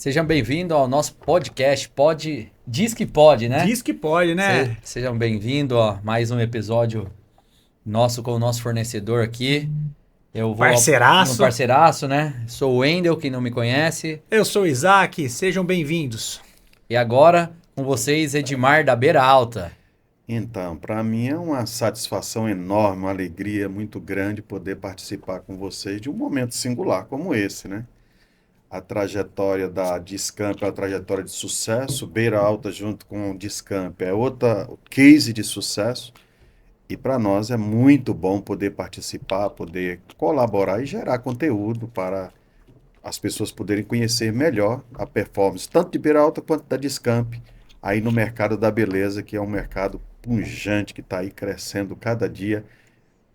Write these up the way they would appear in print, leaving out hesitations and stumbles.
Sejam bem-vindos ao nosso podcast. Diz que pode, né? Diz que pode, né? Sejam bem-vindos a mais um episódio nosso com o nosso fornecedor aqui. Eu vou Parceiraço. Um parceiraço, né? Sou o Wendel, quem não me conhece. Eu sou o Isaac, sejam bem-vindos. E agora, com vocês, Edmar da Beira Alta. Então, para mim é uma satisfação enorme, uma alegria muito grande poder participar com vocês de um momento singular como esse, né? A trajetória da Discamp é uma trajetória de sucesso, Beira Alta junto com o Discamp é outra case de sucesso, e para nós é muito bom poder participar, poder colaborar e gerar conteúdo para as pessoas poderem conhecer melhor a performance, tanto de Beira Alta quanto da Discamp, aí no mercado da beleza, que é um mercado pujante, que está aí crescendo cada dia,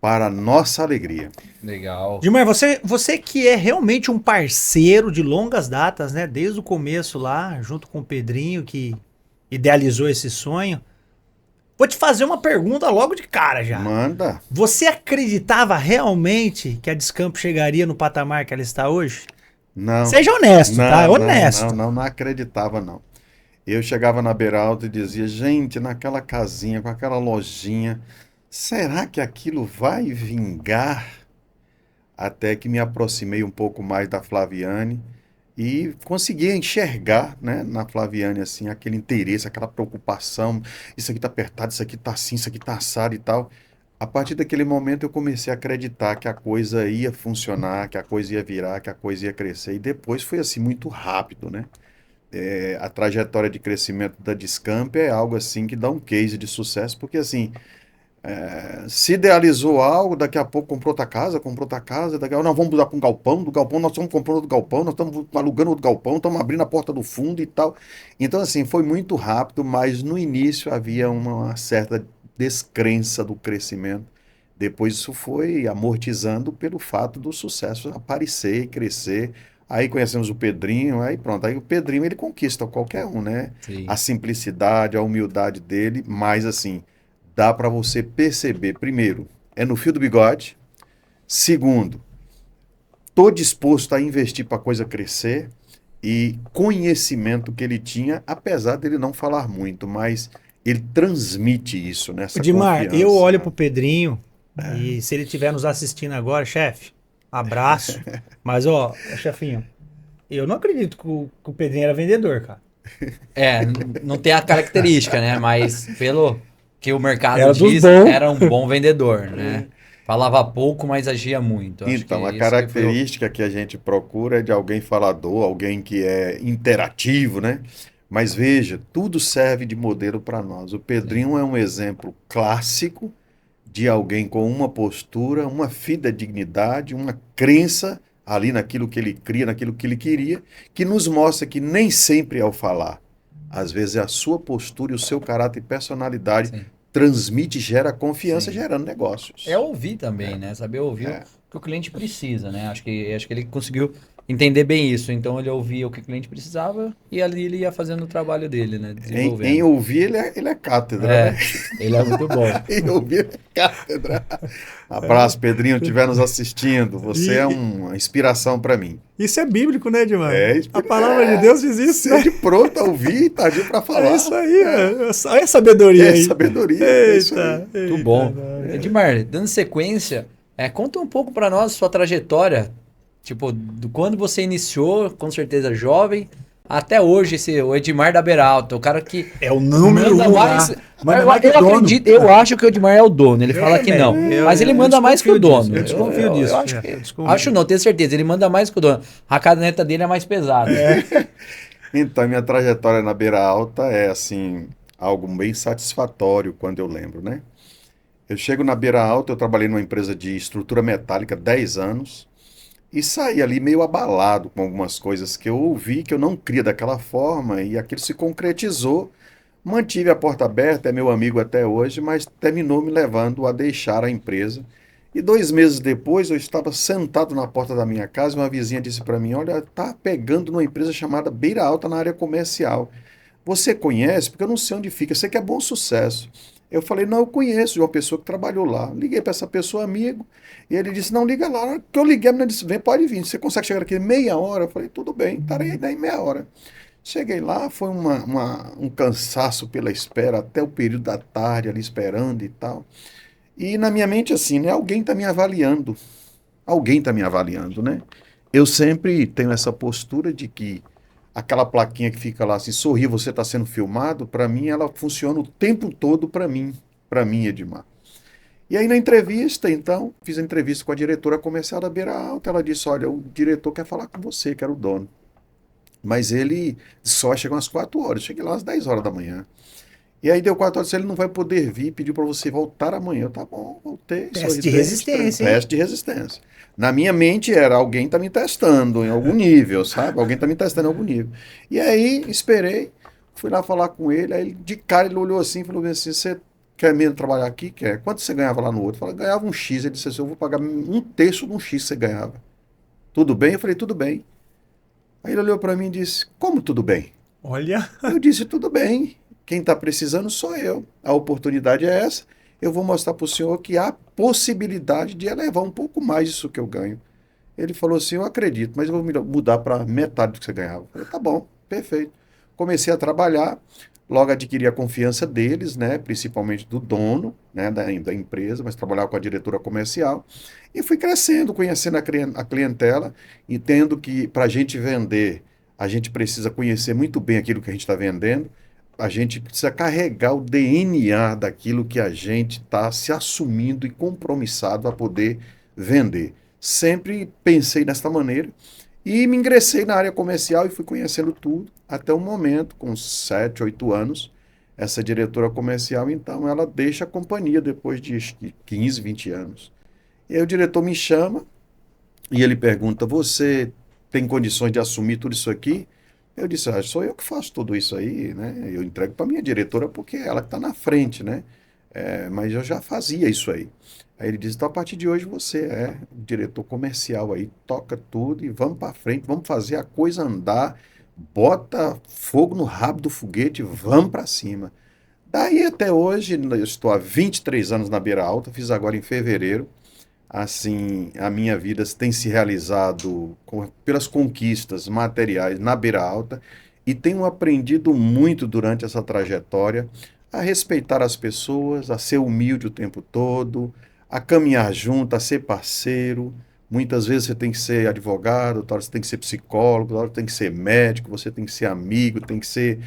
para a nossa alegria. Legal. Edmar, você que é realmente um parceiro de longas datas, né? Desde o começo lá, junto com o Pedrinho, que idealizou esse sonho. Vou te fazer uma pergunta logo de cara já. Manda. Você acreditava realmente que a Discamp chegaria no patamar que ela está hoje? Não. Seja honesto, tá? Honesto. Não acreditava, não. Eu chegava na Beira Alta e dizia, gente, naquela casinha, com aquela lojinha, será que aquilo vai vingar? Até que me aproximei um pouco mais da Flaviane e consegui enxergar, né, na Flaviane, assim, aquele interesse, aquela preocupação, isso aqui tá apertado, isso aqui tá assim, isso aqui tá assado e tal. A partir daquele momento eu comecei a acreditar que a coisa ia funcionar, que a coisa ia virar, que a coisa ia crescer. E depois foi assim muito rápido, né? A trajetória de crescimento da Discamp é algo assim que dá um case de sucesso, porque assim, se idealizou algo, daqui a pouco comprou outra casa, daqui a pouco nós vamos mudar para um galpão, do galpão nós estamos comprando outro galpão, nós estamos alugando outro galpão, estamos abrindo a porta do fundo e tal. Então assim, foi muito rápido, mas no início havia uma certa descrença do crescimento. Depois isso foi amortizando pelo fato do sucesso aparecer e crescer. Aí conhecemos o Pedrinho, aí pronto. Aí o Pedrinho ele conquista qualquer um, né? Sim. A simplicidade, a humildade dele, mas assim, dá para você perceber, primeiro, é no fio do bigode. Segundo, tô disposto a investir para a coisa crescer. E conhecimento que ele tinha, apesar dele não falar muito, mas ele transmite isso, nessa Edmar, confiança. eu olho pro Pedrinho e se ele estiver nos assistindo agora, chefe, abraço. Mas, ó, chefinho, eu não acredito que o Pedrinho era vendedor, cara. Não tem a característica, né? Mas pelo que o mercado Era dos diz, bons. era um bom vendedor, né? Falava pouco, mas agia muito. Acho Então, que a isso característica que a gente procura é de alguém falador, alguém que é interativo, né? Mas veja, tudo serve de modelo para nós. O Pedrinho é um exemplo clássico de alguém com uma postura, uma fidedignidade, uma crença ali naquilo que ele cria, naquilo que ele queria, que nos mostra que nem sempre é o falar. Às vezes é a sua postura e o seu caráter e personalidade Sim. transmite, gera confiança, Sim. gerando negócios. É ouvir também, né? Saber ouvir o que o cliente precisa, né? Acho que ele conseguiu entender bem isso. Então ele ouvia o que o cliente precisava e ali ele ia fazendo o trabalho dele, né? Desenvolvendo. Em ouvir, ele é cátedra, né? Ele é muito bom. Em ouvir, ele é cátedra. Abraço, Pedrinho, estiver nos assistindo. Você é uma inspiração para mim. Isso é bíblico, né, Edmar? É, A palavra de Deus diz isso, né? Seja pronto a ouvir e tardio para falar. É isso aí, velho. Olha a sabedoria aí. Sabedoria. É isso aí. Muito bom. Edmar, dando sequência, conta um pouco para nós sua trajetória. Tipo, do quando você iniciou, com certeza jovem, até hoje, o Edmar da Beira Alta, o cara que É o número manda um mais. lá. Manda mais que Eu o dono. acredito, eu acho que o Edmar é o dono. Ele fala que não. Mas ele manda mais que o dono. Eu desconfio disso. Eu acho que. Acho não, tenho certeza. Ele manda mais que o dono. A caderneta dele é mais pesada. Então, minha trajetória na Beira Alta é, assim, algo bem satisfatório quando eu lembro, né? Eu chego na Beira Alta, eu trabalhei numa empresa de estrutura metálica 10 anos e saí ali meio abalado com algumas coisas que eu ouvi, que eu não cria daquela forma e aquilo se concretizou. Mantive a porta aberta, é meu amigo até hoje, mas terminou me levando a deixar a empresa. E 2 meses depois, eu estava sentado na porta da minha casa e uma vizinha disse para mim, olha, tá pegando numa empresa chamada Beira Alta na área comercial. Você conhece? Porque eu não sei onde fica. Eu sei que é Bom Sucesso. Eu falei, não, eu conheço uma pessoa que trabalhou lá. Liguei para essa pessoa, amigo, e ele disse, não, liga lá. Na hora que eu liguei, a menina disse, vem, pode vir, você consegue chegar aqui em meia hora? Eu falei, tudo bem, estarei daí em meia hora. Cheguei lá, foi um cansaço pela espera, até o período da tarde ali esperando e tal. E na minha mente assim, né, alguém está me avaliando. Alguém está me avaliando, né? Eu sempre tenho essa postura de que aquela plaquinha que fica lá assim, sorri, você está sendo filmado, para mim ela funciona o tempo todo para mim, Edmar. E aí na entrevista, então, fiz a entrevista com a diretora comercial da Beira Alta, ela disse, olha, o diretor quer falar com você, que era o dono. Mas ele só chegou às 4 horas, cheguei lá às 10 horas da manhã. E aí deu 4 horas, ele não vai poder vir, pediu para você voltar amanhã. Eu, tá bom, voltei. Teste de resistência, hein? Teste de resistência. Na minha mente era, alguém tá me testando em algum nível, sabe? Alguém tá me testando em algum nível. E aí, esperei, fui lá falar com ele, aí de cara ele olhou assim e falou assim, você quer mesmo trabalhar aqui? Quer. Quanto você ganhava lá no outro? Eu falei, ganhava um X. Ele disse assim, eu vou pagar 1/3 de um X que você ganhava. Tudo bem? Eu falei, tudo bem. Aí ele olhou para mim e disse, como tudo bem? Olha. Eu disse, tudo bem. Quem está precisando sou eu. A oportunidade é essa. Eu vou mostrar para o senhor que há possibilidade de elevar um pouco mais disso que eu ganho. Ele falou assim, eu acredito, mas eu vou mudar para metade do que você ganhava. Eu falei, tá bom, perfeito. Comecei a trabalhar, logo adquiri a confiança deles, né, principalmente do dono, né, da empresa, mas trabalhava com a diretora comercial. E fui crescendo, conhecendo a clientela, entendo que para a gente vender, a gente precisa conhecer muito bem aquilo que a gente está vendendo. A gente precisa carregar o DNA daquilo que a gente está se assumindo e compromissado a poder vender. Sempre pensei desta maneira e me ingressei na área comercial e fui conhecendo tudo, até o momento, com 7, 8 anos, essa diretora comercial, então, ela deixa a companhia depois de 15, 20 anos. E aí o diretor me chama e ele pergunta, você tem condições de assumir tudo isso aqui? Eu disse, sou eu que faço tudo isso aí, né? Eu entrego para minha diretora porque é ela que está na frente, né? Mas eu já fazia isso aí. Aí ele disse, então a partir de hoje você é o diretor comercial aí, toca tudo e vamos para frente, vamos fazer a coisa andar, bota fogo no rabo do foguete, vamos para cima. Daí até hoje, eu estou há 23 anos na Beira Alta, fiz agora em fevereiro. Assim, a minha vida tem se realizado pelas conquistas materiais na Beira Alta e tenho aprendido muito durante essa trajetória a respeitar as pessoas, a ser humilde o tempo todo, a caminhar junto, a ser parceiro. Muitas vezes você tem que ser advogado, outra hora você tem que ser psicólogo, outra hora você tem que ser médico, você tem que ser amigo, tem que ser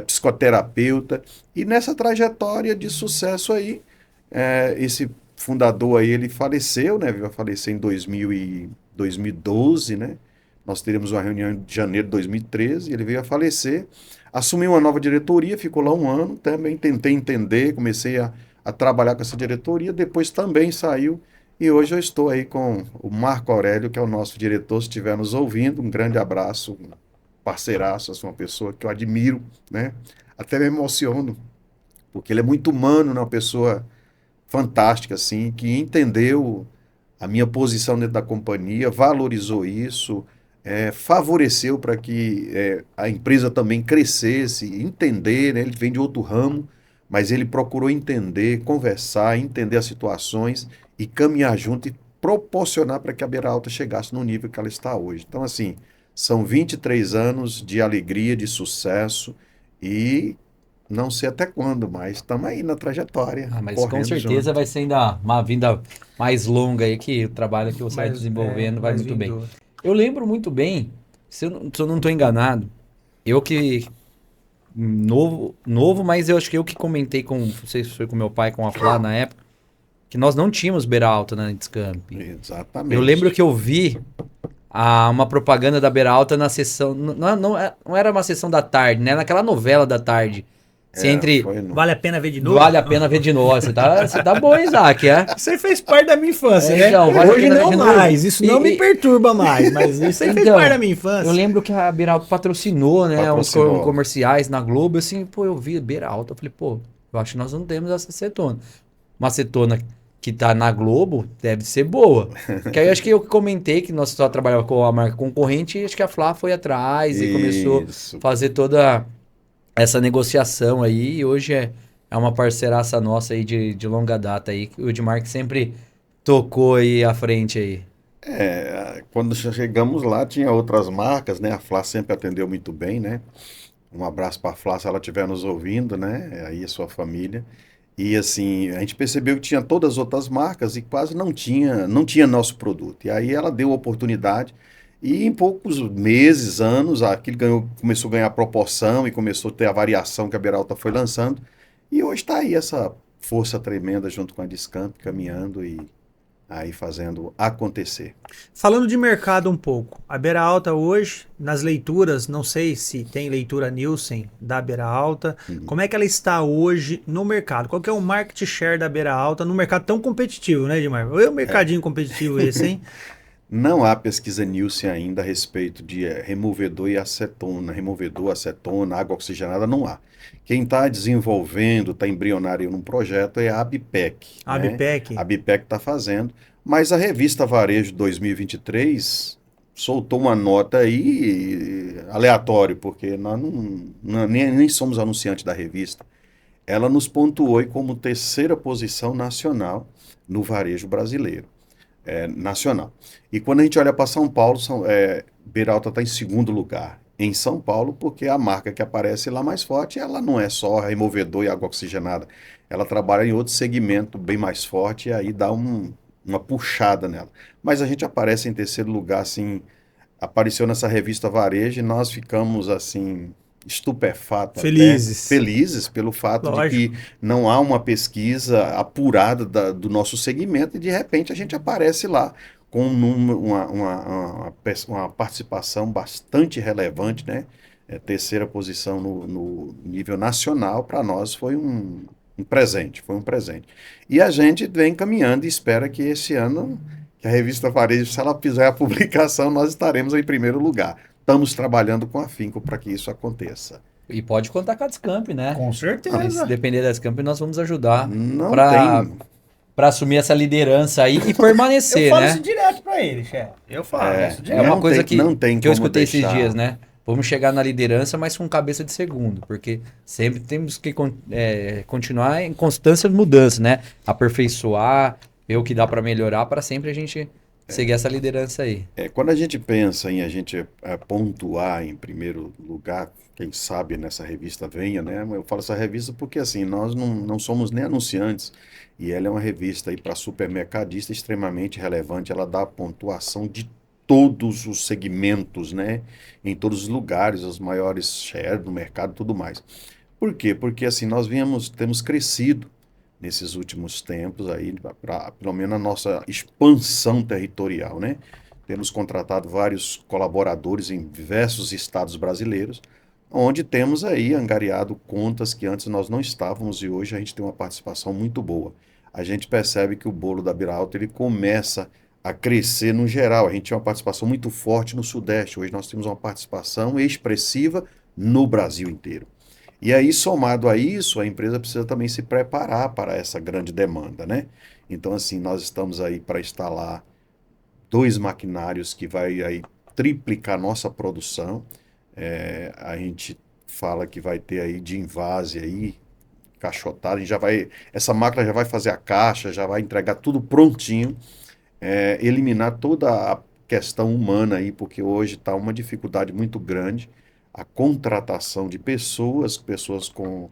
psicoterapeuta. E nessa trajetória de sucesso aí, esse fundador aí, ele faleceu, né? Vai falecer em 2012, né? Nós teremos uma reunião em janeiro de 2013, ele veio a falecer, assumiu uma nova diretoria, ficou lá um ano, também tentei entender, comecei a trabalhar com essa diretoria, depois também saiu, e hoje eu estou aí com o Marco Aurélio, que é o nosso diretor, se estiver nos ouvindo, um grande abraço, um parceiraço, uma pessoa que eu admiro, né? Até me emociono, porque ele é muito humano, né? Uma pessoa fantástica, assim, que entendeu a minha posição dentro da companhia, valorizou isso, favoreceu para que a empresa também crescesse, entender, né? Ele vem de outro ramo, mas ele procurou entender, conversar, entender as situações e caminhar junto e proporcionar para que a Beira Alta chegasse no nível que ela está hoje. Então, assim, são 23 anos de alegria, de sucesso e não sei até quando, mas estamos aí na trajetória. Mas com certeza junto. vai ser ainda uma vinda mais longa aí, que o trabalho que você vai Mais- desenvolvendo vai mais muito bem. vindouro. Eu lembro muito bem, se eu não estou enganado, eu que novo, mas eu acho que eu que comentei com, não sei se foi com meu pai, com a Flá na época, que nós não tínhamos Beira Alta na Netscamp. Exatamente. Eu lembro que eu vi uma propaganda da Beira Alta na sessão, não era uma sessão da tarde, né? Naquela novela da tarde. Se entre Foi Vale a pena ver de novo? vale a pena ver de novo. Você tá bom, Isaac, é? Isso aí fez parte da minha infância, né? Então, vale a Hoje pena ver não de novo. mais, isso não me perturba mais, mas isso aí fez Então, parte da minha infância. Eu lembro que a Beira Alta patrocinou, né? Patrocinou. Uns comerciais na Globo, assim, pô, eu vi Beira Alta, eu falei, pô, eu acho que nós não temos essa acetona. Uma acetona que tá na Globo deve ser boa. Que aí eu acho que eu comentei que nós só trabalhava com a marca concorrente e acho que a Flá foi atrás e começou Isso. a fazer toda essa negociação aí. E hoje é uma parceiraça nossa aí de longa data aí, o Edmar que sempre tocou aí à frente aí. Quando chegamos lá tinha outras marcas, né? A Flá sempre atendeu muito bem, né? Um abraço para a Flá se ela estiver nos ouvindo, né? Aí a sua família. E assim, a gente percebeu que tinha todas as outras marcas e quase não tinha nosso produto. E aí ela deu a oportunidade e em poucos meses, anos, aquilo começou a ganhar proporção e começou a ter a variação que a Beralta foi lançando. E hoje está aí essa força tremenda junto com a Discamp, caminhando e aí fazendo acontecer. Falando de mercado um pouco, a Beira Alta hoje, nas leituras, não sei se tem leitura Nielsen da Beira Alta, como é que ela está hoje no mercado? Qual que é o market share da Beira Alta no mercado tão competitivo, né, Edmar? É um mercadinho competitivo esse, hein? Não há pesquisa Nielsen ainda a respeito de removedor e acetona, removedor, acetona, água oxigenada, não há. Quem está desenvolvendo, está embrionário num projeto é a Abipec. A Né? Abipec? A Abipec está fazendo, mas a revista Varejo 2023 soltou uma nota aí aleatório, porque nós nem somos anunciantes da revista. Ela nos pontuou aí como terceira posição nacional no varejo brasileiro. Nacional. E quando a gente olha para São Paulo, Beralta está em segundo lugar. Em São Paulo, porque a marca que aparece lá mais forte, ela não é só removedor e água oxigenada. Ela trabalha em outro segmento bem mais forte e aí dá uma puxada nela. Mas a gente aparece em terceiro lugar, assim, apareceu nessa revista Varejo e nós ficamos, assim, estupefatos até, Felizes. felizes pelo fato de que não há uma pesquisa apurada do nosso segmento e de repente a gente aparece lá com uma participação bastante relevante, né? Terceira posição no nível nacional, para nós foi um presente, foi um presente. E a gente vem caminhando e espera que esse ano, que a revista Varejo, se ela fizer a publicação, nós estaremos em primeiro lugar. Estamos trabalhando com afinco para que isso aconteça. E pode contar com a Discamp, né? Com certeza. E se depender da Discamp, nós vamos ajudar Não para tem. assumir essa liderança aí e permanecer, Eu falo né? isso direto pra ele, chefe. Eu falo isso É direto. uma Não coisa tem- não tem que eu como escutei esses deixar. dias, né? Vamos chegar na liderança, mas com cabeça de segundo, porque sempre temos que continuar em constância de mudança, né? Aperfeiçoar, ver o que dá para melhorar, para sempre a gente seguir essa liderança aí. Quando a gente pensa em a gente pontuar em primeiro lugar, quem sabe nessa revista venha, né? Eu falo essa revista porque assim, nós não somos nem anunciantes e ela é uma revista aí para supermercadista extremamente relevante, ela dá a pontuação de todos os segmentos, né? Em todos os lugares, os maiores shares do mercado e tudo mais. Por quê? Porque assim, temos crescido nesses últimos tempos aí, pelo menos a nossa expansão territorial, né? Temos contratado vários colaboradores em diversos estados brasileiros, onde temos aí angariado contas que antes nós não estávamos e hoje a gente tem uma participação muito boa. A gente percebe que o bolo da Beralta ele começa a crescer no geral. A gente tinha uma participação muito forte no Sudeste. Hoje nós temos uma participação expressiva no Brasil inteiro. E aí, somado a isso, a empresa precisa também se preparar para essa grande demanda, né? Então, assim, nós estamos aí para instalar 2 maquinários que vai aí triplicar nossa produção. A gente fala que vai ter aí de invase aí, caixotada, a gente essa máquina já vai fazer a caixa, já vai entregar tudo prontinho, eliminar toda a questão humana aí, porque hoje está uma dificuldade muito grande a contratação de pessoas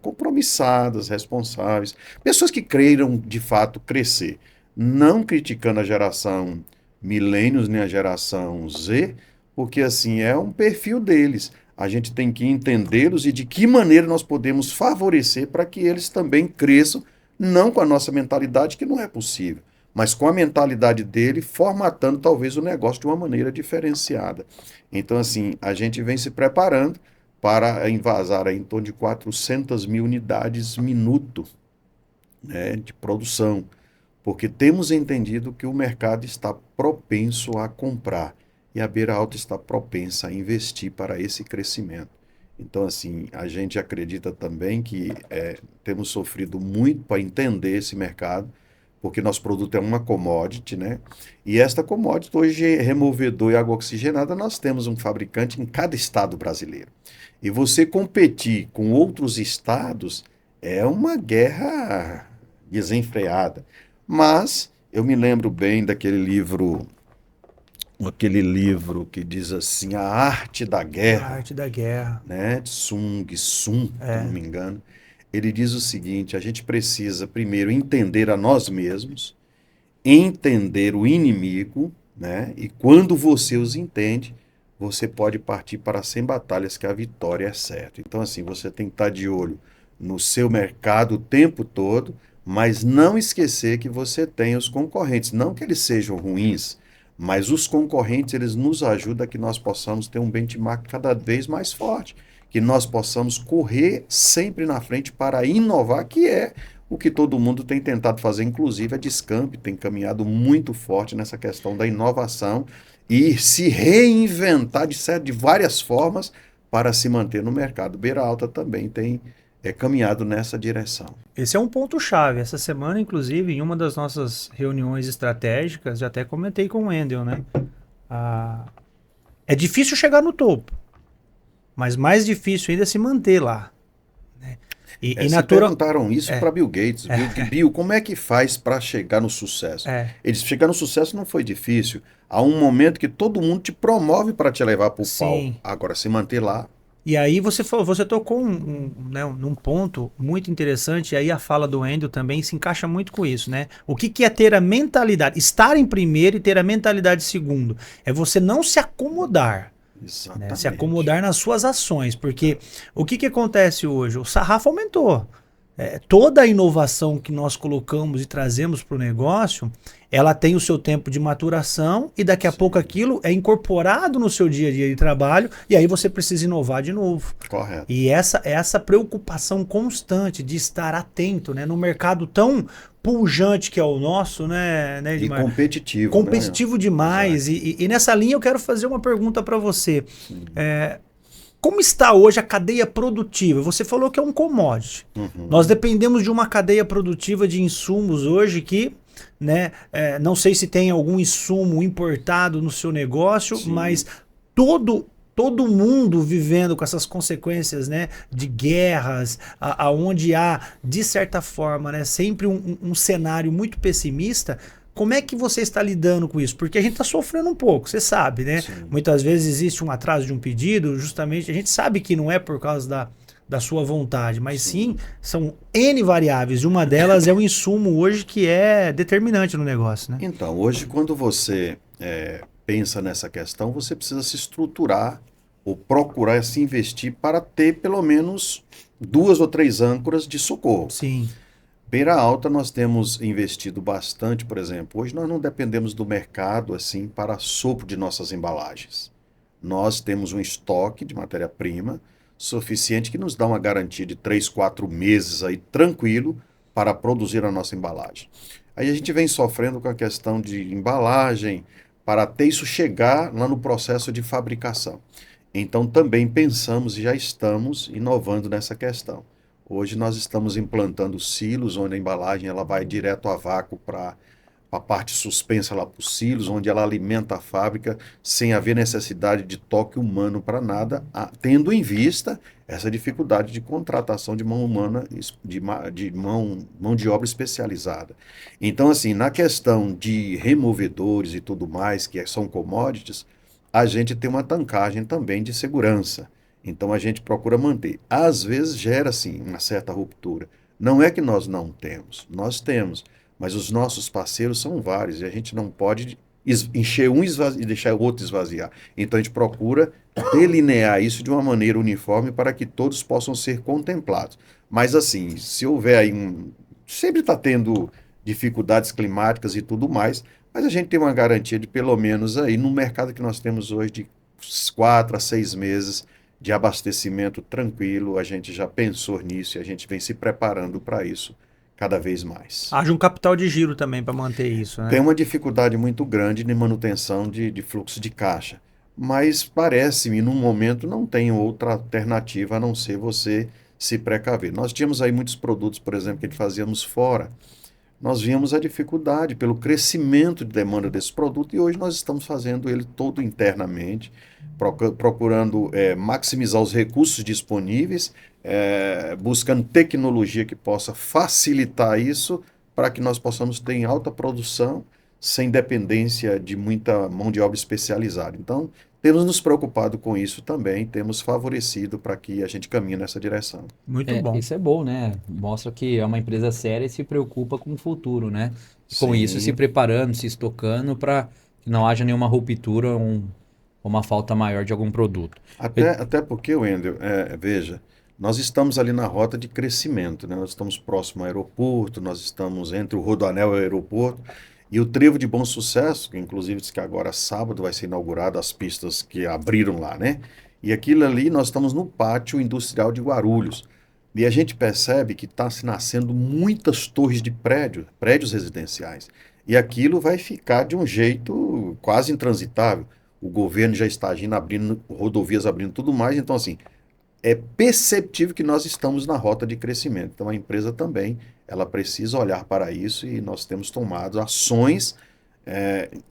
compromissadas, responsáveis, pessoas que queiram de fato crescer, não criticando a geração milênios nem a geração Z, porque assim é um perfil deles. A gente tem que entendê-los e de que maneira nós podemos favorecer para que eles também cresçam, não com a nossa mentalidade, que não é possível, mas com a mentalidade dele, formatando talvez o negócio de uma maneira diferenciada. Então, assim, a gente vem se preparando para envasar em torno de 400 mil unidades minuto, né, de produção, porque temos entendido que o mercado está propenso a comprar e a Beira Alta está propensa a investir para esse crescimento. Então, assim, a gente acredita também que temos sofrido muito para entender esse mercado, porque nosso produto é uma commodity, né? E esta commodity, hoje, removedor e água oxigenada, nós temos um fabricante em cada estado brasileiro. E você competir com outros estados é uma guerra desenfreada. Mas eu me lembro bem aquele livro que diz assim, A Arte da A Guerra, arte da guerra. né, de Sun Tzu, se eu não me engano. Ele diz o seguinte: a gente precisa primeiro entender a nós mesmos, entender o inimigo, né? E quando você os entende, você pode partir para 100 batalhas que a vitória é certa. Então, assim, você tem que estar de olho no seu mercado o tempo todo, mas não esquecer que você tem os concorrentes. Não que eles sejam ruins, mas os concorrentes, eles nos ajudam a que nós possamos ter um benchmark cada vez mais forte, que nós possamos correr sempre na frente para inovar, que é o que todo mundo tem tentado fazer, inclusive a Discamp tem caminhado muito forte nessa questão da inovação e se reinventar de várias formas para se manter no mercado. Beira Alta também tem caminhado nessa direção. Esse é um ponto-chave. Essa semana, inclusive, em uma das nossas reuniões estratégicas, já até comentei com o Wendel, né? É difícil chegar no topo, mas mais difícil ainda é se manter lá. Né? Se perguntaram isso para Bill Gates. Bill, como é que faz para chegar no sucesso? Eles chegar no sucesso não foi difícil. Há um momento que todo mundo te promove para te levar para o palco. Agora, se manter lá. E aí você tocou num ponto muito interessante, e aí a fala do Wendel também se encaixa muito com isso, né? O que é ter a mentalidade, estar em primeiro e ter a mentalidade segundo? É você não se acomodar. Né? Se acomodar nas suas ações, porque o que acontece hoje? O sarrafo aumentou. Toda a inovação que nós colocamos e trazemos para o negócio, ela tem o seu tempo de maturação e daqui a pouco aquilo é incorporado no seu dia a dia de trabalho e aí você precisa inovar de novo. Correto. E essa preocupação constante de estar atento, né, no mercado tão pujante que é o nosso, né, Edmar? E competitivo. Competitivo, né? Demais. E nessa linha eu quero fazer uma pergunta para você. Como está hoje a cadeia produtiva? Você falou que é um commodity. Nós dependemos de uma cadeia produtiva de insumos hoje que, né, não sei se tem algum insumo importado no seu negócio, sim, mas todo mundo vivendo com essas consequências, né, de guerras, aonde há, de certa forma, né, sempre um cenário muito pessimista. Como é que você está lidando com isso? Porque a gente está sofrendo um pouco, você sabe, né? Sim. Muitas vezes existe um atraso de um pedido, justamente, a gente sabe que não é por causa da sua vontade, mas sim, são N variáveis, e uma delas é o insumo hoje que é determinante no negócio, né? Então, hoje quando você pensa nessa questão, você precisa se estruturar ou procurar se investir para ter pelo menos 2 ou 3 âncoras de socorro. Sim. Beira Alta nós temos investido bastante, por exemplo, hoje nós não dependemos do mercado assim para sopro de nossas embalagens. Nós temos um estoque de matéria-prima suficiente que nos dá uma garantia de 3, 4 meses aí tranquilo para produzir a nossa embalagem. Aí a gente vem sofrendo com a questão de embalagem para até isso chegar lá no processo de fabricação. Então também pensamos e já estamos inovando nessa questão. Hoje nós estamos implantando silos, onde a embalagem ela vai direto a vácuo para a parte suspensa lá para os silos, onde ela alimenta a fábrica sem haver necessidade de toque humano para nada, tendo em vista essa dificuldade de contratação de mão humana, de mão de obra especializada. Então, assim, na questão de removedores e tudo mais, que são commodities, a gente tem uma tancagem também de segurança. Então a gente procura manter. Às vezes gera, sim, uma certa ruptura. Não é que nós não temos, nós temos, mas os nossos parceiros são vários e a gente não pode encher um e deixar o outro esvaziar. Então a gente procura delinear isso de uma maneira uniforme para que todos possam ser contemplados. Mas assim, se houver aí sempre está tendo dificuldades climáticas e tudo mais, mas a gente tem uma garantia de pelo menos aí no mercado que nós temos hoje de 4 a 6 meses de abastecimento tranquilo, a gente já pensou nisso e a gente vem se preparando para isso cada vez mais. Haja um capital de giro também para manter isso, né? Tem uma dificuldade muito grande de manutenção de fluxo de caixa, mas parece-me, num momento, não tem outra alternativa a não ser você se precaver. Nós tínhamos aí muitos produtos, por exemplo, que fazíamos fora, nós víamos a dificuldade pelo crescimento de demanda desse produto e hoje nós estamos fazendo ele todo internamente, procurando maximizar os recursos disponíveis, buscando tecnologia que possa facilitar isso para que nós possamos ter em alta produção sem dependência de muita mão de obra especializada. Então, temos nos preocupado com isso também, temos favorecido para que a gente caminhe nessa direção. Muito bom. Isso é bom, né? Mostra que é uma empresa séria e se preocupa com o futuro, né? Com Sim. isso, se preparando, se estocando para que não haja nenhuma ruptura ou uma falta maior de algum produto. Até porque, Wendel, veja, nós estamos ali na rota de crescimento, né? Nós estamos próximo ao aeroporto, nós estamos entre o Rodoanel e o aeroporto, e o Trevo de Bom Sucesso, que inclusive diz que agora sábado vai ser inaugurado as pistas que abriram lá, né? E aquilo ali, nós estamos no pátio industrial de Guarulhos. E a gente percebe que está se nascendo muitas torres de prédios residenciais. E aquilo vai ficar de um jeito quase intransitável. O governo já está agindo, abrindo rodovias, abrindo tudo mais. Então, assim, é perceptível que nós estamos na rota de crescimento. Então, a empresa também, ela precisa olhar para isso e nós temos tomado ações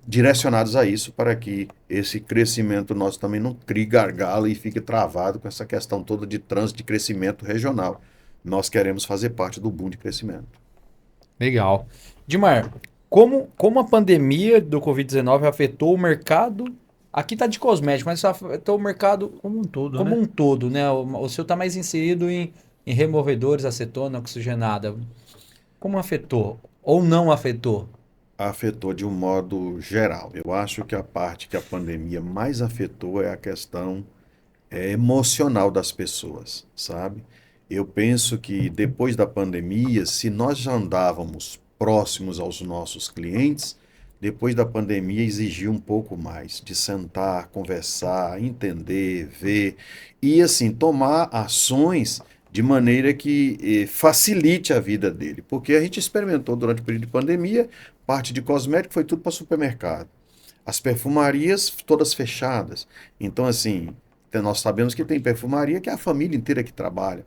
direcionadas a isso para que esse crescimento nosso também não crie gargalo e fique travado com essa questão toda de trânsito de crescimento regional. Nós queremos fazer parte do boom de crescimento. Legal. Dimar, como a pandemia do Covid-19 afetou o mercado? Aqui está de cosméticos, mas isso afetou o mercado Como um todo, como né? um todo, né? O seu está mais inserido em removedores, acetona, oxigenada. Como afetou? Ou não afetou? Afetou de um modo geral. Eu acho que a parte que a pandemia mais afetou é a questão emocional das pessoas, sabe? Eu penso que depois da pandemia, se nós já andávamos próximos aos nossos clientes, depois da pandemia exigiu um pouco mais de sentar, conversar, entender, ver e assim tomar ações de maneira que facilite a vida dele, porque a gente experimentou durante o período de pandemia, parte de cosmético foi tudo para supermercado. As perfumarias todas fechadas. Então, assim, nós sabemos que tem perfumaria que é a família inteira que trabalha.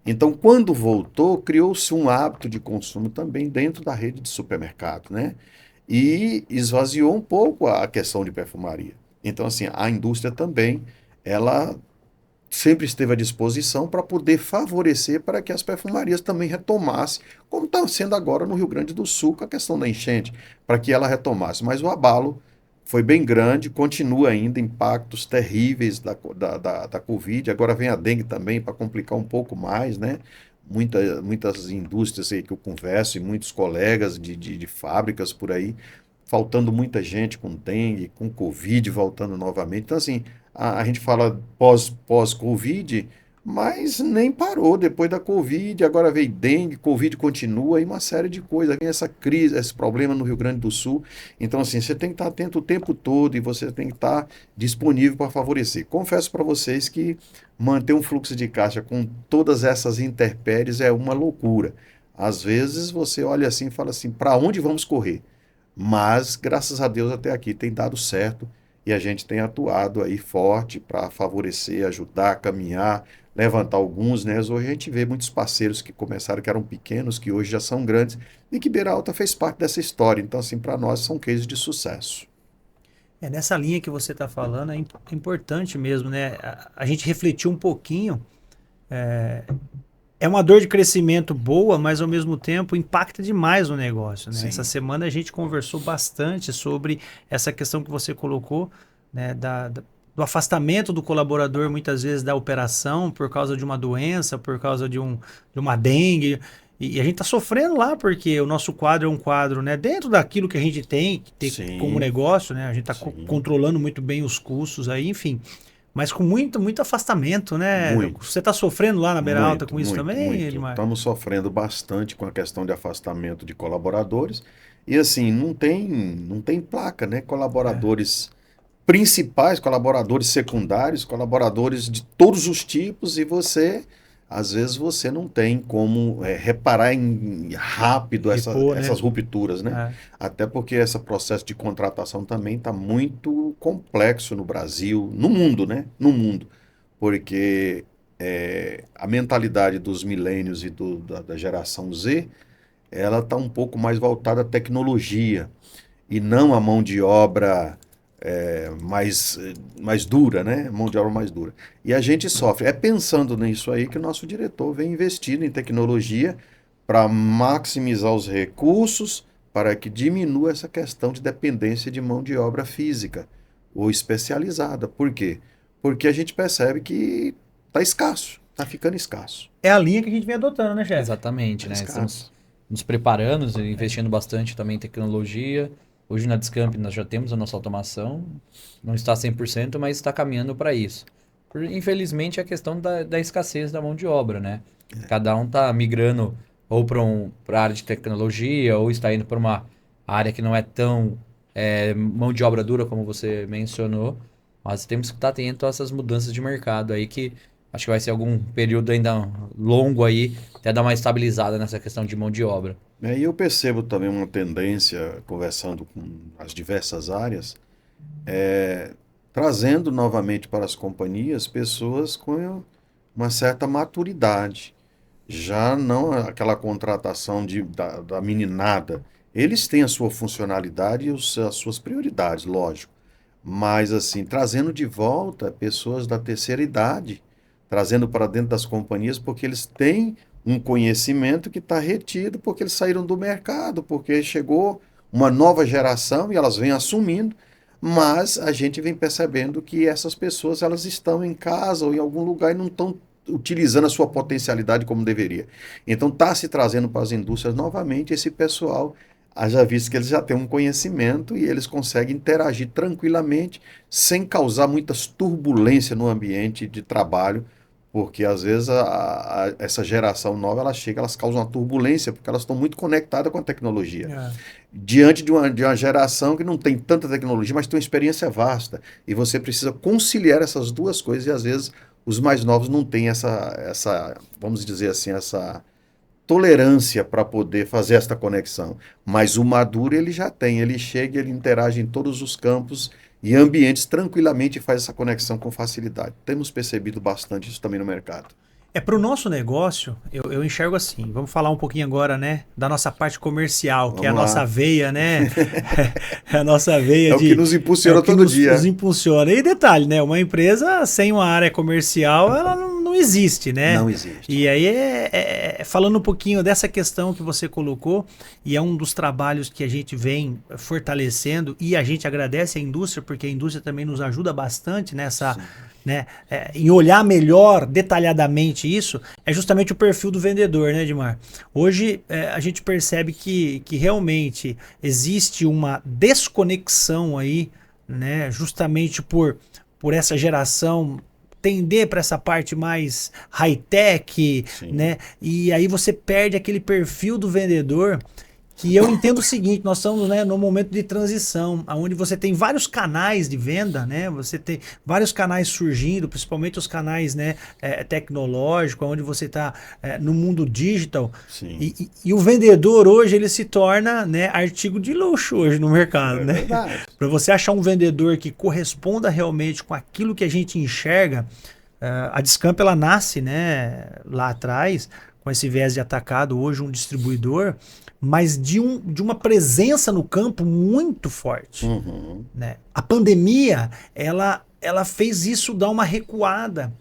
Então, quando voltou, criou-se um hábito de consumo também dentro da rede de supermercado, né? E esvaziou um pouco a questão de perfumaria. Então, assim, a indústria também, ela sempre esteve à disposição para poder favorecer para que as perfumarias também retomassem, como está sendo agora no Rio Grande do Sul com a questão da enchente, para que ela retomasse. Mas o abalo foi bem grande, continua ainda impactos terríveis da Covid. Agora vem a dengue também para complicar um pouco mais, né? Muitas indústrias aí que eu converso e muitos colegas de fábricas por aí, faltando muita gente com dengue, com Covid voltando novamente. Então, assim, a gente fala pós-Covid, mas nem parou depois da Covid, agora veio dengue, Covid continua e uma série de coisas. Vem essa crise, esse problema no Rio Grande do Sul. Então, assim, você tem que estar atento o tempo todo e você tem que estar disponível para favorecer. Confesso para vocês que manter um fluxo de caixa com todas essas intempéries é uma loucura. Às vezes você olha assim e fala assim, para onde vamos correr? Mas, graças a Deus, até aqui tem dado certo e a gente tem atuado aí forte para favorecer, ajudar, caminhar, levantar alguns, né? Hoje a gente vê muitos parceiros que começaram, que eram pequenos, que hoje já são grandes, e que Beira Alta fez parte dessa história. Então, assim, para nós são cases de sucesso. Nessa linha que você está falando, é importante mesmo, né? A gente refletir um pouquinho. É uma dor de crescimento boa, mas ao mesmo tempo impacta demais no negócio, né? Sim. Essa semana a gente conversou bastante sobre essa questão que você colocou, né? Do afastamento do colaborador, muitas vezes, da operação por causa de uma doença, por causa de uma dengue. E a gente está sofrendo lá, porque o nosso quadro é um quadro, né? Dentro daquilo que a gente tem que ter Sim. como negócio, né? A gente está Sim. controlando muito bem os custos aí, enfim. Mas com muito afastamento, né? Muito. Você está sofrendo lá na Beira Alta Muito, com isso muito, também, muito. Edmar? Estamos sofrendo bastante com a questão de afastamento de colaboradores. E assim, não tem placa, né? Colaboradores principais, colaboradores secundários, colaboradores de todos os tipos, e às vezes você não tem como reparar rápido Repor, né? essas rupturas, né? Até porque esse processo de contratação também está muito complexo no Brasil, no mundo, né? No mundo. Porque a mentalidade dos milênios e da geração Z ela está um pouco mais voltada à tecnologia e não à mão de obra mais dura, né? Mão de obra mais dura. E a gente sofre. É pensando nisso aí que o nosso diretor vem investindo em tecnologia para maximizar os recursos, para que diminua essa questão de dependência de mão de obra física ou especializada. Por quê? Porque a gente percebe que está escasso, está ficando escasso. É a linha que a gente vem adotando, né, chefe? Exatamente, né? Escasso. Estamos nos preparando, investindo bastante também em tecnologia. Hoje na Descamp nós já temos a nossa automação, não está 100%, mas está caminhando para isso. Infelizmente, é a questão da escassez da mão de obra, né? Cada um está migrando ou para a área de tecnologia, ou está indo para uma área que não é tão mão de obra dura, como você mencionou. Mas temos que estar atento a essas mudanças de mercado aí, que acho que vai ser algum período ainda longo aí, até dar uma estabilizada nessa questão de mão de obra. E eu percebo também uma tendência, conversando com as diversas áreas, trazendo novamente para as companhias pessoas com uma certa maturidade. Já não aquela contratação da meninada. Eles têm a sua funcionalidade e as suas prioridades, lógico. Mas, assim, trazendo de volta pessoas da terceira idade, trazendo para dentro das companhias, porque eles têm um conhecimento que está retido, porque eles saíram do mercado, porque chegou uma nova geração e elas vêm assumindo, mas a gente vem percebendo que essas pessoas elas estão em casa ou em algum lugar e não estão utilizando a sua potencialidade como deveria. Então está se trazendo para as indústrias novamente esse pessoal, haja visto que eles já têm um conhecimento e eles conseguem interagir tranquilamente, sem causar muitas turbulências no ambiente de trabalho, porque às vezes essa geração nova, ela chega, elas causam uma turbulência, porque elas estão muito conectadas com a tecnologia. Diante de uma geração que não tem tanta tecnologia, mas tem uma experiência vasta. E você precisa conciliar essas duas coisas, e às vezes os mais novos não têm essa vamos dizer assim, essa tolerância para poder fazer esta conexão. Mas o maduro ele já tem, ele chega, ele interage em todos os campos e ambientes tranquilamente e faz essa conexão com facilidade. Temos percebido bastante isso também no mercado. Para o nosso negócio, eu enxergo assim, vamos falar um pouquinho agora, né, da nossa parte comercial, que é a nossa veia, né, é a nossa veia o que nos impulsiona todo dia. Nos impulsiona. E detalhe, né, uma empresa sem uma área comercial, ela não existe, né? Não existe. E aí, falando um pouquinho dessa questão que você colocou, e é um dos trabalhos que a gente vem fortalecendo, e a gente agradece a indústria, porque a indústria também nos ajuda bastante nessa... Né, em olhar melhor, detalhadamente isso, é justamente o perfil do vendedor, né, Edmar? Hoje a gente percebe que realmente existe uma desconexão aí, né, justamente por essa geração tender para essa parte mais high-tech, né? E aí você perde aquele perfil do vendedor. Que eu entendo o seguinte, nós estamos, né, num momento de transição, onde você tem vários canais de venda, né? Você tem vários canais surgindo, principalmente os canais, né, tecnológicos, onde você está no mundo digital. E o vendedor hoje ele se torna, né, artigo de luxo hoje no mercado, né? Para você achar um vendedor que corresponda realmente com aquilo que a gente enxerga, a Descamp ela nasce, né, lá atrás com esse viés de atacado, hoje um distribuidor, mas de uma presença no campo muito forte. Né? A pandemia, ela fez isso dar uma recuada.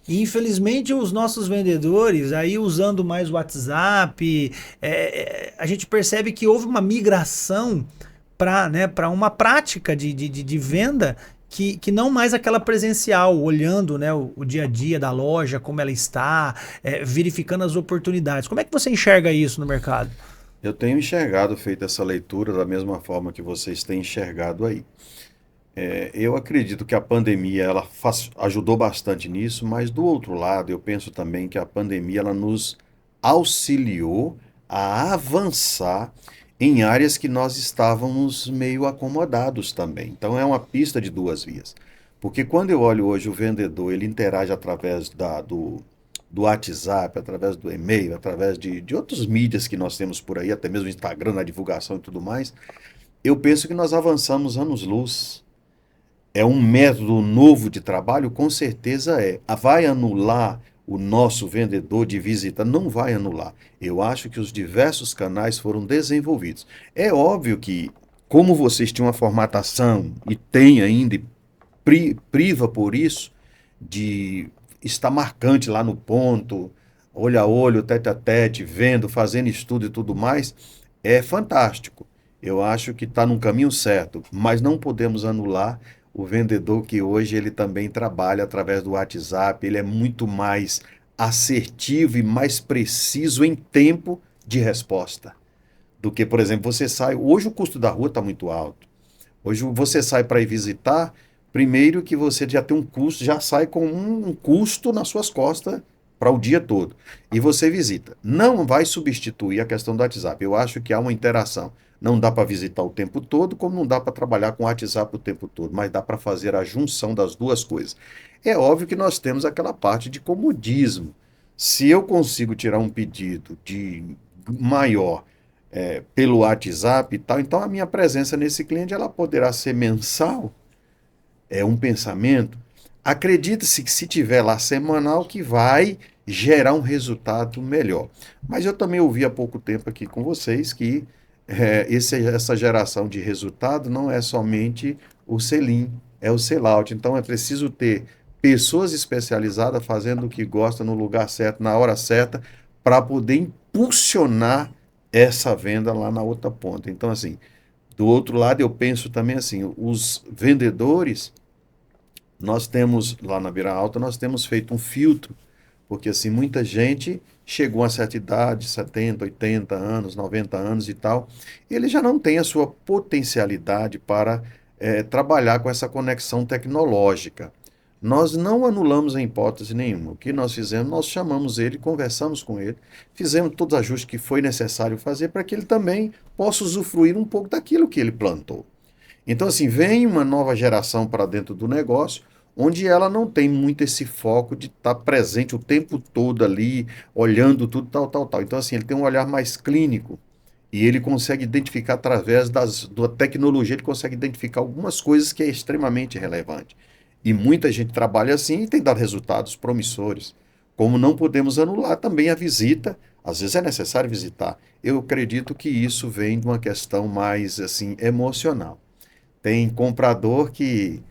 E infelizmente os nossos vendedores, aí usando mais o WhatsApp, a gente percebe que houve uma migração para uma prática de venda que não mais aquela presencial, olhando, né, o dia a dia da loja, como ela está, verificando as oportunidades. Como é que você enxerga isso no mercado? Eu tenho enxergado, feito essa leitura da mesma forma que vocês têm enxergado aí. Eu acredito que a pandemia ela ajudou bastante nisso, mas do outro lado eu penso também que a pandemia ela nos auxiliou a avançar em áreas que nós estávamos meio acomodados também. Então é uma pista de duas vias. Porque quando eu olho hoje o vendedor, ele interage através do WhatsApp, através do e-mail, através de outras mídias que nós temos por aí, até mesmo o Instagram, na divulgação e tudo mais, eu penso que nós avançamos anos-luz. É um método novo de trabalho? Com certeza é. Vai anular o nosso vendedor de visita, não vai anular. Eu acho que os diversos canais foram desenvolvidos. É óbvio que, como vocês tinham uma formatação e têm ainda, e priva por isso, de estar marcante lá no ponto, olho a olho, tete a tete, vendo, fazendo estudo e tudo mais, é fantástico. Eu acho que está no caminho certo, mas não podemos anular o vendedor que hoje ele também trabalha através do WhatsApp, ele é muito mais assertivo e mais preciso em tempo de resposta do que, por exemplo, você sai... Hoje o custo da rua está muito alto. Hoje você sai para ir visitar, primeiro que você já tem um custo, já sai com um custo nas suas costas para o dia todo. E você visita. Não vai substituir a questão do WhatsApp. Eu acho que há uma interação. Não dá para visitar o tempo todo, como não dá para trabalhar com o WhatsApp o tempo todo, mas dá para fazer a junção das duas coisas. É óbvio que nós temos aquela parte de comodismo. Se eu consigo tirar um pedido de maior pelo WhatsApp e tal, então a minha presença nesse cliente ela poderá ser mensal, é um pensamento. Acredita-se que se tiver lá semanal que vai gerar um resultado melhor. Mas eu também ouvi há pouco tempo aqui com vocês que essa geração de resultado não é somente o sell-in, é o sell-out. Então é preciso ter pessoas especializadas fazendo o que gosta no lugar certo, na hora certa, para poder impulsionar essa venda lá na outra ponta. Então, assim, do outro lado eu penso também assim, os vendedores, nós temos, lá na Beira Alta, nós temos feito um filtro, porque assim, muita gente chegou a certa idade, 70, 80 anos, 90 anos e tal, ele já não tem a sua potencialidade para trabalhar com essa conexão tecnológica. Nós não anulamos em hipótese nenhuma. O que nós fizemos, nós chamamos ele, conversamos com ele, fizemos todos os ajustes que foi necessário fazer para que ele também possa usufruir um pouco daquilo que ele plantou. Então, assim, vem uma nova geração para dentro do negócio, onde ela não tem muito esse foco de estar presente o tempo todo ali, olhando tudo, tal. Então, assim, ele tem um olhar mais clínico e ele consegue identificar através da tecnologia, ele consegue identificar algumas coisas que é extremamente relevante. E muita gente trabalha assim e tem dado resultados promissores. Como não podemos anular também a visita, às vezes é necessário visitar. Eu acredito que isso vem de uma questão mais assim emocional. Tem comprador que,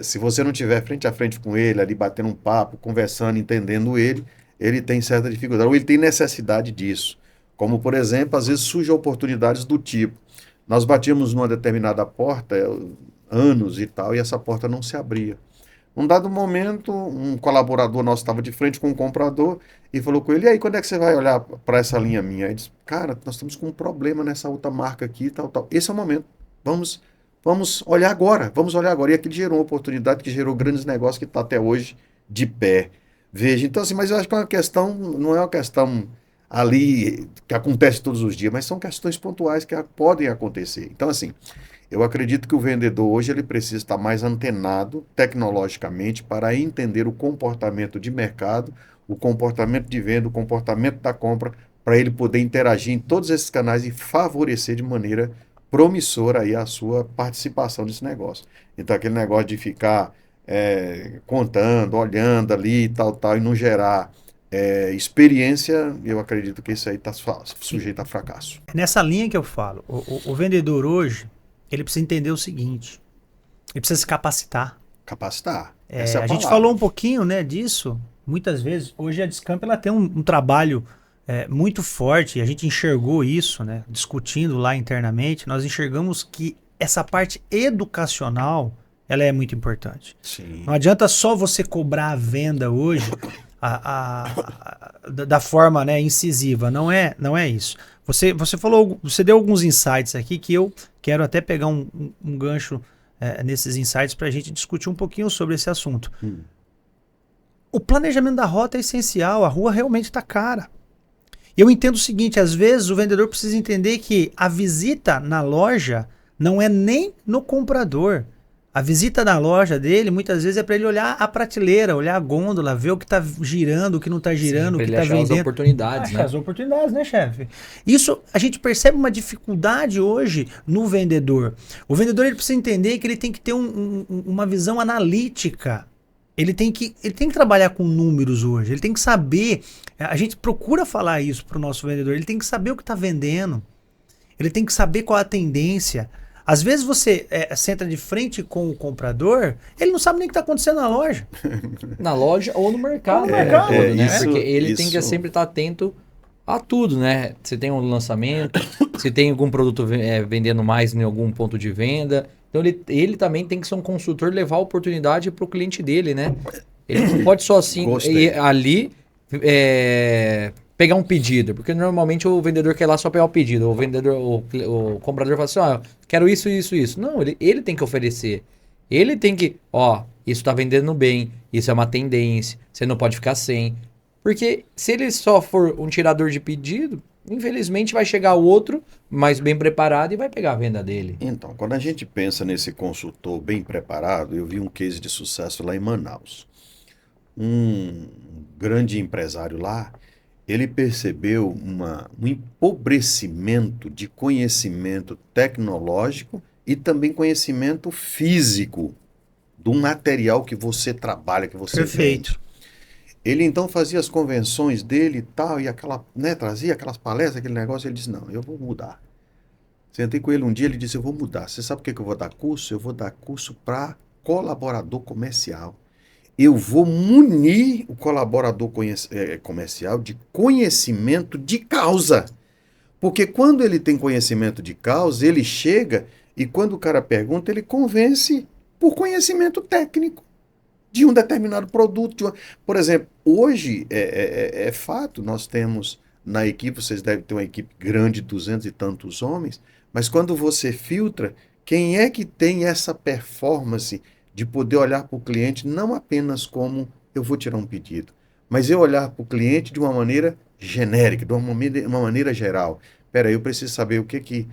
se você não estiver frente a frente com ele, ali batendo um papo, conversando, entendendo ele tem certa dificuldade, ou ele tem necessidade disso. Como, por exemplo, às vezes surgem oportunidades do tipo, nós batíamos numa determinada porta, anos e tal, e essa porta não se abria. Num dado momento, um colaborador nosso estava de frente com um comprador e falou com ele, e aí, quando é que você vai olhar para essa linha minha? Ele disse, cara, nós estamos com um problema nessa outra marca aqui, tal. Esse é o momento. Vamos olhar agora, E aquilo gerou uma oportunidade que gerou grandes negócios que está até hoje de pé. Veja, então assim, mas eu acho que é uma questão, não é uma questão ali que acontece todos os dias, mas são questões pontuais que podem acontecer. Então assim, eu acredito que o vendedor hoje ele precisa estar mais antenado tecnologicamente para entender o comportamento de mercado, o comportamento de venda, o comportamento da compra, para ele poder interagir em todos esses canais e favorecer de maneira promissora aí a sua participação nesse negócio. Então aquele negócio de ficar contando, olhando ali e tal, e não gerar experiência, eu acredito que isso aí está sujeito a fracasso. Nessa linha que eu falo, o vendedor hoje, ele precisa entender o seguinte, ele precisa se capacitar. Capacitar. A gente falou um pouquinho, né, disso, muitas vezes, hoje a Descamp ela tem um trabalho muito forte, e a gente enxergou isso, né, discutindo lá internamente, nós enxergamos que essa parte educacional, ela é muito importante. Sim. Não adianta só você cobrar a venda hoje da forma, né, incisiva, não é isso. Você falou, você deu alguns insights aqui que eu quero até pegar um gancho nesses insights para a gente discutir um pouquinho sobre esse assunto. O planejamento da rota é essencial, a rua realmente está cara. Eu entendo o seguinte, às vezes o vendedor precisa entender que a visita na loja não é nem no comprador. A visita na loja dele, muitas vezes, é para ele olhar a prateleira, olhar a gôndola, ver o que está girando, o que não está girando, o que está vendendo. Achar as oportunidades, né? As oportunidades, né, chefe? Isso, a gente percebe uma dificuldade hoje no vendedor. O vendedor ele precisa entender que ele tem que ter uma visão analítica ele tem que trabalhar com números hoje, ele tem que saber, a gente procura falar isso para o nosso vendedor, ele tem que saber o que está vendendo, ele tem que saber qual é a tendência. Às vezes você senta de frente com o comprador, ele não sabe nem o que está acontecendo na loja. Na loja ou no mercado. No mercado, todo, né? isso- Porque ele tem que isso- sempre estar atento a tudo, né? Se tem um lançamento, se tem algum produto vendendo mais em algum ponto de venda. Então ele também tem que ser um consultor, levar a oportunidade para o cliente dele, né? Ele não pode só assim Gostei. ir ali pegar um pedido, porque normalmente o vendedor quer lá só pegar o pedido. O vendedor, o comprador fala assim, ó, quero isso, isso, isso. Não, ele tem que oferecer. Ele tem que, ó, isso tá vendendo bem, isso é uma tendência, você não pode ficar sem. Porque se ele só for um tirador de pedido, infelizmente vai chegar outro mais bem preparado e vai pegar a venda dele. Então, quando a gente pensa nesse consultor bem preparado, eu vi um case de sucesso lá em Manaus. Um grande empresário lá, ele percebeu um empobrecimento de conhecimento tecnológico e também conhecimento físico do material que você trabalha, que você Perfeito. vende. Ele então fazia as convenções dele e tal, e aquela, né, trazia aquelas palestras, aquele negócio, ele disse, não, eu vou mudar. Sentei com ele um dia, ele disse, eu vou mudar. Você sabe por que eu vou dar curso? Eu vou dar curso para colaborador comercial. Eu vou munir o colaborador comercial de conhecimento de causa. Porque quando ele tem conhecimento de causa, ele chega e quando o cara pergunta, ele convence por conhecimento técnico de um determinado produto. Por exemplo, hoje é fato, nós temos na equipe, vocês devem ter uma equipe grande, 200 e tantos homens, mas quando você filtra, quem é que tem essa performance de poder olhar para o cliente não apenas como eu vou tirar um pedido, mas eu olhar para o cliente de uma maneira genérica, de uma maneira geral. Espera aí, eu preciso saber o que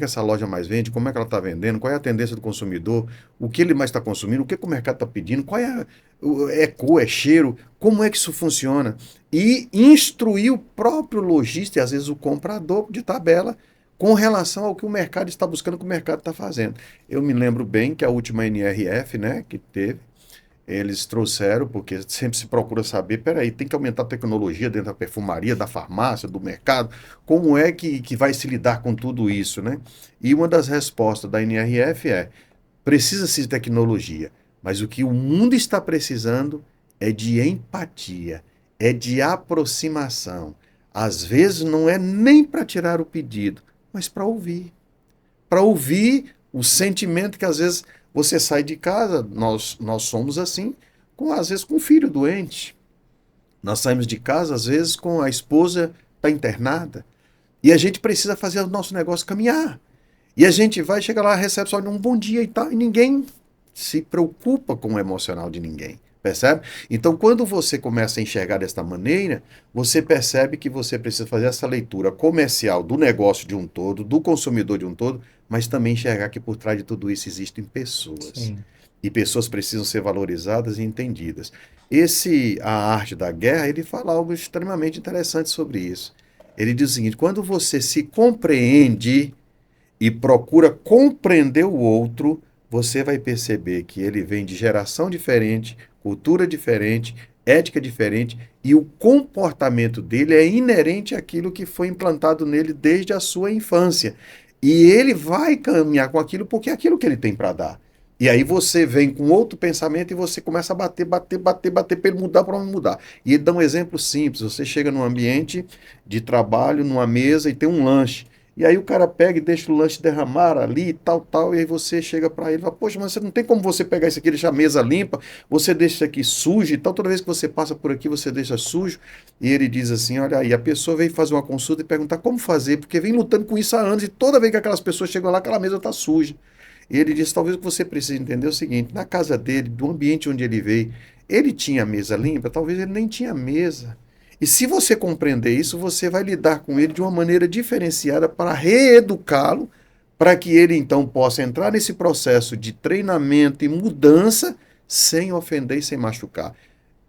essa loja mais vende, como é que ela está vendendo, qual é a tendência do consumidor, o que ele mais está consumindo, o que o mercado está pedindo, qual é cor, é cheiro, como é que isso funciona. E instruir o próprio lojista e às vezes o comprador de tabela com relação ao que o mercado está buscando, o que o mercado está fazendo. Eu me lembro bem que a última NRF, né, que teve, eles trouxeram, porque sempre se procura saber, peraí, tem que aumentar a tecnologia dentro da perfumaria, da farmácia, do mercado, como é que vai se lidar com tudo isso, né? E uma das respostas da NRF precisa-se de tecnologia, mas o que o mundo está precisando é de empatia, é de aproximação. Às vezes não é nem para tirar o pedido, mas para ouvir. Para ouvir o sentimento que às vezes você sai de casa, nós somos assim, às vezes com um filho doente. Nós saímos de casa, às vezes, com a esposa está internada. E a gente precisa fazer o nosso negócio caminhar. E a gente vai, chega lá, recebe só um bom dia e tal, e ninguém se preocupa com o emocional de ninguém. Percebe? Então, quando você começa a enxergar desta maneira, você percebe que você precisa fazer essa leitura comercial do negócio de um todo, do consumidor de um todo, mas também enxergar que por trás de tudo isso existem pessoas. Sim. E pessoas precisam ser valorizadas e entendidas. A Arte da Guerra, ele fala algo extremamente interessante sobre isso. Ele diz o seguinte, quando você se compreende e procura compreender o outro, você vai perceber que ele vem de geração diferente, cultura diferente, ética diferente, e o comportamento dele é inerente àquilo que foi implantado nele desde a sua infância. E ele vai caminhar com aquilo porque é aquilo que ele tem para dar. E aí você vem com outro pensamento e você começa a bater para ele mudar, para não mudar. E ele dá um exemplo simples, você chega num ambiente de trabalho, numa mesa e tem um lanche. E aí o cara pega e deixa o lanche derramar ali, tal, e aí você chega para ele e fala, poxa, mas você não tem como você pegar isso aqui e deixar a mesa limpa, você deixa isso aqui sujo e tal, toda vez que você passa por aqui você deixa sujo. E ele diz assim, olha aí, a pessoa vem fazer uma consulta e perguntar como fazer, porque vem lutando com isso há anos e toda vez que aquelas pessoas chegam lá, aquela mesa está suja. E ele diz, talvez o que você precise entender é o seguinte, na casa dele, do ambiente onde ele veio, ele tinha a mesa limpa, talvez ele nem tinha mesa. E se você compreender isso, você vai lidar com ele de uma maneira diferenciada para reeducá-lo, para que ele então possa entrar nesse processo de treinamento e mudança sem ofender e sem machucar.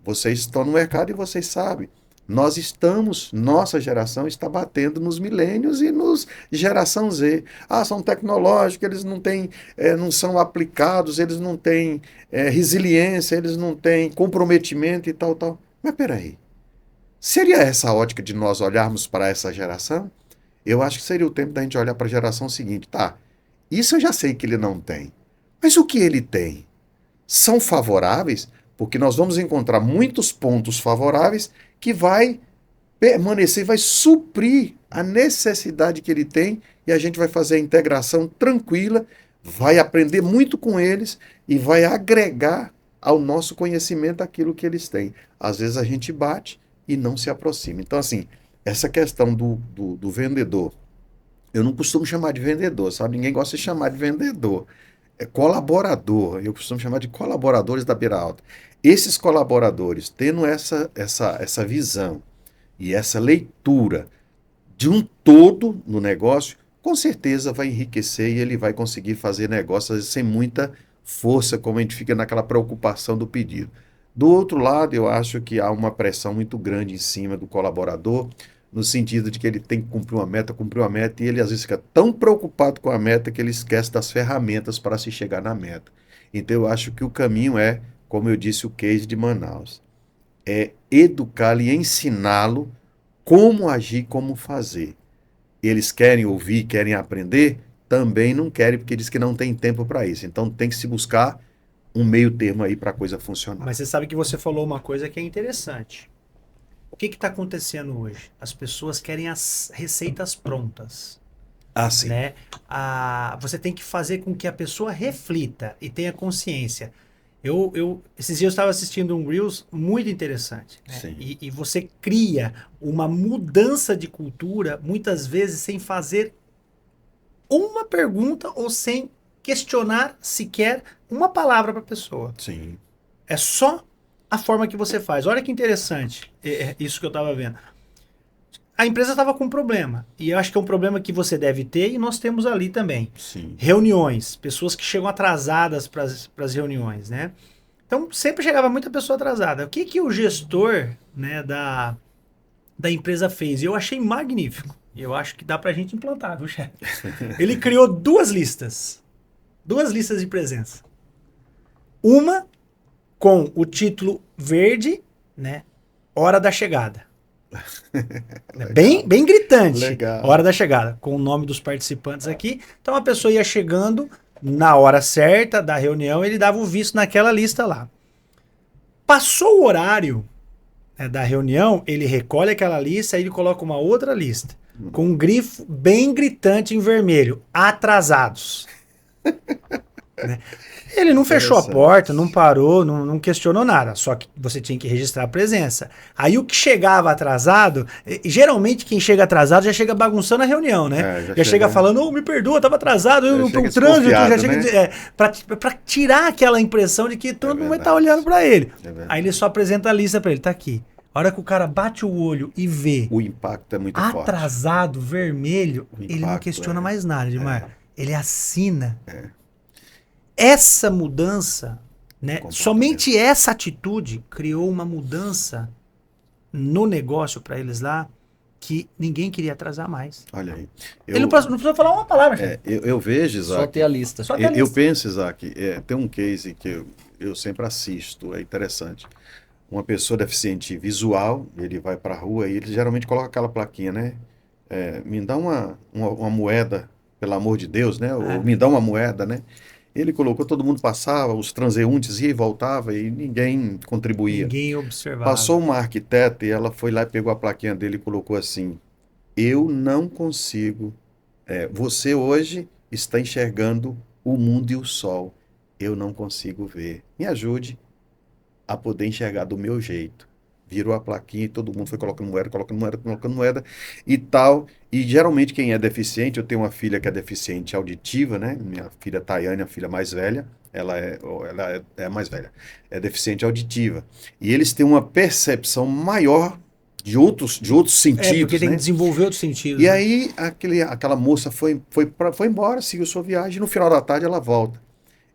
Vocês estão no mercado e vocês sabem, Nossa geração está batendo nos milênios e nos geração Z. Ah, são tecnológicos, eles não têm, não são aplicados, eles não têm resiliência, eles não têm comprometimento e tal, tal. Mas peraí, seria essa a ótica de nós olharmos para essa geração? Eu acho que seria o tempo da gente olhar para a geração seguinte. Tá, isso eu já sei que ele não tem. Mas o que ele tem? São favoráveis? Porque nós vamos encontrar muitos pontos favoráveis que vai permanecer, vai suprir a necessidade que ele tem e a gente vai fazer a integração tranquila, vai aprender muito com eles e vai agregar ao nosso conhecimento aquilo que eles têm. Às vezes a gente bate e não se aproxima. Então, assim, essa questão do vendedor, eu não costumo chamar de vendedor, sabe? Ninguém gosta de chamar de vendedor. É colaborador, eu costumo chamar de colaboradores da Beira Alta. Esses colaboradores, tendo essa visão e essa leitura de um todo no negócio, com certeza vai enriquecer e ele vai conseguir fazer negócios sem muita força, como a gente fica naquela preocupação do pedido. Do outro lado, eu acho que há uma pressão muito grande em cima do colaborador, no sentido de que ele tem que cumprir uma meta, e ele às vezes fica tão preocupado com a meta que ele esquece das ferramentas para se chegar na meta. Então eu acho que o caminho é, como eu disse, o case de Manaus, é educá-lo e ensiná-lo como agir, como fazer. Eles querem ouvir, querem aprender? Também não querem, porque diz que não tem tempo para isso. Então tem que se buscar um meio termo aí para a coisa funcionar. Mas você sabe que você falou uma coisa que é interessante. O que está acontecendo hoje? As pessoas querem as receitas prontas. Ah, sim. Né? Você tem que fazer com que a pessoa reflita e tenha consciência. Esses dias eu estava assistindo um Reels muito interessante. Né? Sim. E você cria uma mudança de cultura, muitas vezes sem fazer uma pergunta ou sem questionar sequer uma palavra para a pessoa. Sim. É só a forma que você faz. Olha que interessante isso que eu estava vendo. A empresa estava com um problema. E eu acho que é um problema que você deve ter e nós temos ali também. Sim. Reuniões. Pessoas que chegam atrasadas para as reuniões, né? Então, sempre chegava muita pessoa atrasada. O que o gestor, né, da empresa fez? Eu achei magnífico. Eu acho que dá para a gente implantar, viu, chefe? Ele criou duas listas de presença. Uma com o título verde, né? Hora da chegada. bem gritante. Legal. Hora da chegada, com o nome dos participantes aqui. Então a pessoa ia chegando na hora certa da reunião, ele dava o visto naquela lista lá. Passou o horário, né, da reunião, ele recolhe aquela lista, aí ele coloca uma outra lista, com um grifo bem gritante em vermelho: atrasados. Né? Ele não fechou a porta, não parou, não questionou nada, só que você tinha que registrar a presença. Aí o que chegava atrasado, geralmente quem chega atrasado já chega bagunçando a reunião, né? Já chega falando: oh, me perdoa, estava atrasado, o trânsito, já chega, pra tirar aquela impressão de que todo mundo vai estar olhando para ele. Aí ele só apresenta a lista para ele: tá aqui. A hora que o cara bate o olho e vê o impacto é muito forte. Atrasado, vermelho, ele não questiona mais nada, Edmar. Ele assina. Essa mudança, né, somente essa atitude criou uma mudança no negócio para eles lá, que ninguém queria atrasar mais. Olha aí. Ele não precisou falar uma palavra. Eu vejo, Isaac. Só ter a lista. Eu penso, Isaac, tem um case que eu sempre assisto, é interessante. Uma pessoa deficiente visual, ele vai para a rua e ele geralmente coloca aquela plaquinha, né? Me dá uma moeda, pelo amor de Deus, né? Ou me dá uma moeda, né? Ele colocou, todo mundo passava, os transeuntes ia e voltava e ninguém contribuía. Ninguém observava. Passou uma arquiteta e ela foi lá e pegou a plaquinha dele e colocou assim: eu não consigo, você hoje está enxergando o mundo e o sol, eu não consigo ver, me ajude a poder enxergar do meu jeito. Virou a plaquinha e todo mundo foi colocando moeda e tal. E geralmente quem é deficiente, eu tenho uma filha que é deficiente auditiva, né? Minha filha Tayane, a filha mais velha, ela é a mais velha, é deficiente auditiva. E eles têm uma percepção maior de outros sentidos. Porque tem né? que desenvolver outros sentidos. E aí aquela moça foi embora, seguiu sua viagem, e no final da tarde ela volta.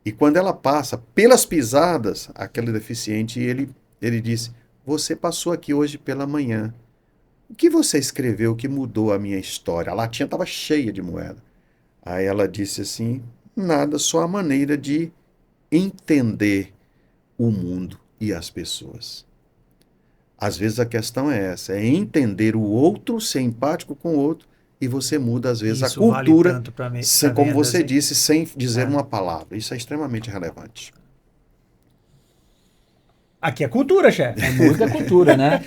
E quando ela passa pelas pisadas, aquele deficiente, ele disse: você passou aqui hoje pela manhã, o que você escreveu que mudou a minha história? A latinha estava cheia de moeda. Aí ela disse assim, nada, só a maneira de entender o mundo e as pessoas. Às vezes a questão é essa, é entender o outro, ser empático com o outro, e você muda, às vezes, Isso a cultura, vale tanto pra como vendas, você hein? disse, sem dizer uma palavra. Isso é extremamente relevante. Aqui é cultura, chefe. É muita cultura, né?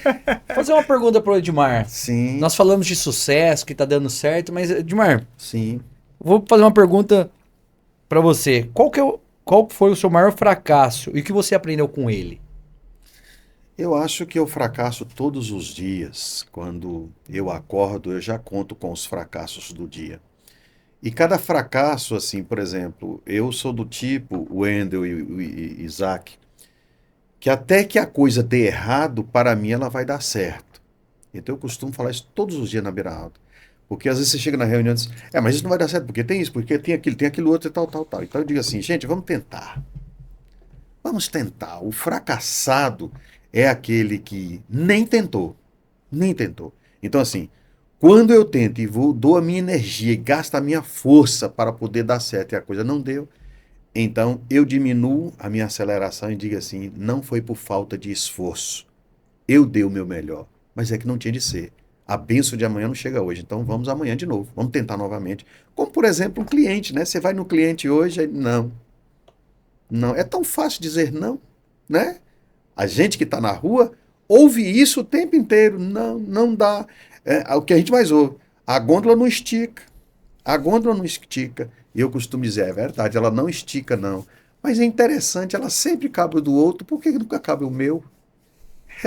Vou fazer uma pergunta pro Edmar. Sim, Nós falamos de sucesso, que tá dando certo, mas, Edmar, sim. vou fazer uma pergunta pra você. Qual foi o seu maior fracasso e o que você aprendeu com ele? Eu acho que eu fracasso todos os dias. Quando eu acordo, eu já conto com os fracassos do dia. E cada fracasso, assim, por exemplo, eu sou do tipo, o Wendel e Isaac, que até que a coisa dê errado, para mim ela vai dar certo. Então eu costumo falar isso todos os dias na beira alta. Porque às vezes você chega na reunião e diz, mas isso não vai dar certo, porque tem isso, porque tem aquilo outro e tal, tal, tal. Então eu digo assim, gente, vamos tentar. Vamos tentar. O fracassado é aquele que nem tentou. Nem tentou. Então, assim, quando eu tento e dou a minha energia e gasto a minha força para poder dar certo e a coisa não deu, então eu diminuo a minha aceleração e digo assim, não foi por falta de esforço. Eu dei o meu melhor, mas é que não tinha de ser. A bênção de amanhã não chega hoje, então vamos amanhã de novo, vamos tentar novamente. Como, por exemplo, um cliente, né? Você vai no cliente hoje, aí, não. Não, é tão fácil dizer não, né? A gente que está na rua ouve isso o tempo inteiro. Não, não dá. É o que a gente mais ouve. A gôndola não estica. A gôndola não estica. E eu costumo dizer, é verdade, ela não estica, não. Mas é interessante, ela sempre cabe do outro, por que nunca cabe o meu?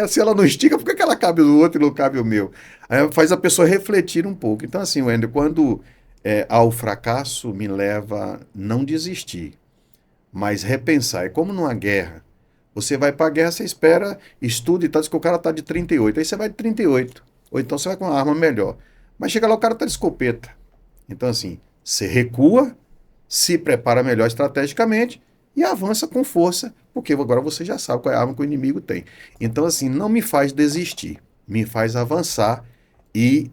Se ela não estica, por que ela cabe do outro e não cabe o meu? Aí faz a pessoa refletir um pouco. Então, assim, Wender, quando ao fracasso me leva a não desistir, mas repensar. É como numa guerra. Você vai para a guerra, você espera, estuda e tal, diz que o cara está de 38. Aí você vai de 38. Ou então você vai com uma arma melhor. Mas chega lá, o cara está de escopeta. Então, assim, você recua, se prepara melhor estrategicamente e avança com força, porque agora você já sabe qual é a arma que o inimigo tem. Então, assim, não me faz desistir, me faz avançar e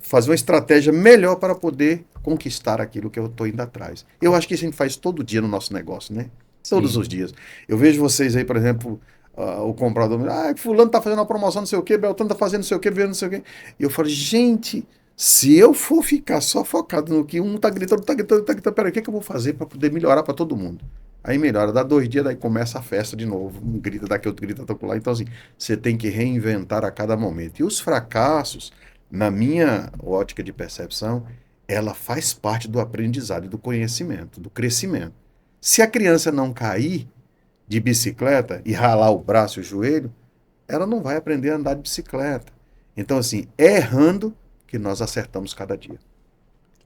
fazer uma estratégia melhor para poder conquistar aquilo que eu estou indo atrás. Eu acho que isso a gente faz todo dia no nosso negócio, né? Todos Sim. os dias. Eu vejo vocês aí, por exemplo, o comprador, fulano tá fazendo uma promoção, não sei o quê, Beltrano tá fazendo não sei o quê, não sei o quê. E eu falo, gente, se eu for ficar só focado no que um tá gritando, peraí, o que eu vou fazer para poder melhorar para todo mundo? Aí melhora, dá 2 dias, daí começa a festa de novo. Um grita daqui, outro grita lá. Então, assim, você tem que reinventar a cada momento. E os fracassos, na minha ótica de percepção, ela faz parte do aprendizado e do conhecimento, do crescimento. Se a criança não cair de bicicleta e ralar o braço e o joelho, ela não vai aprender a andar de bicicleta. Então, assim, é errando que nós acertamos cada dia.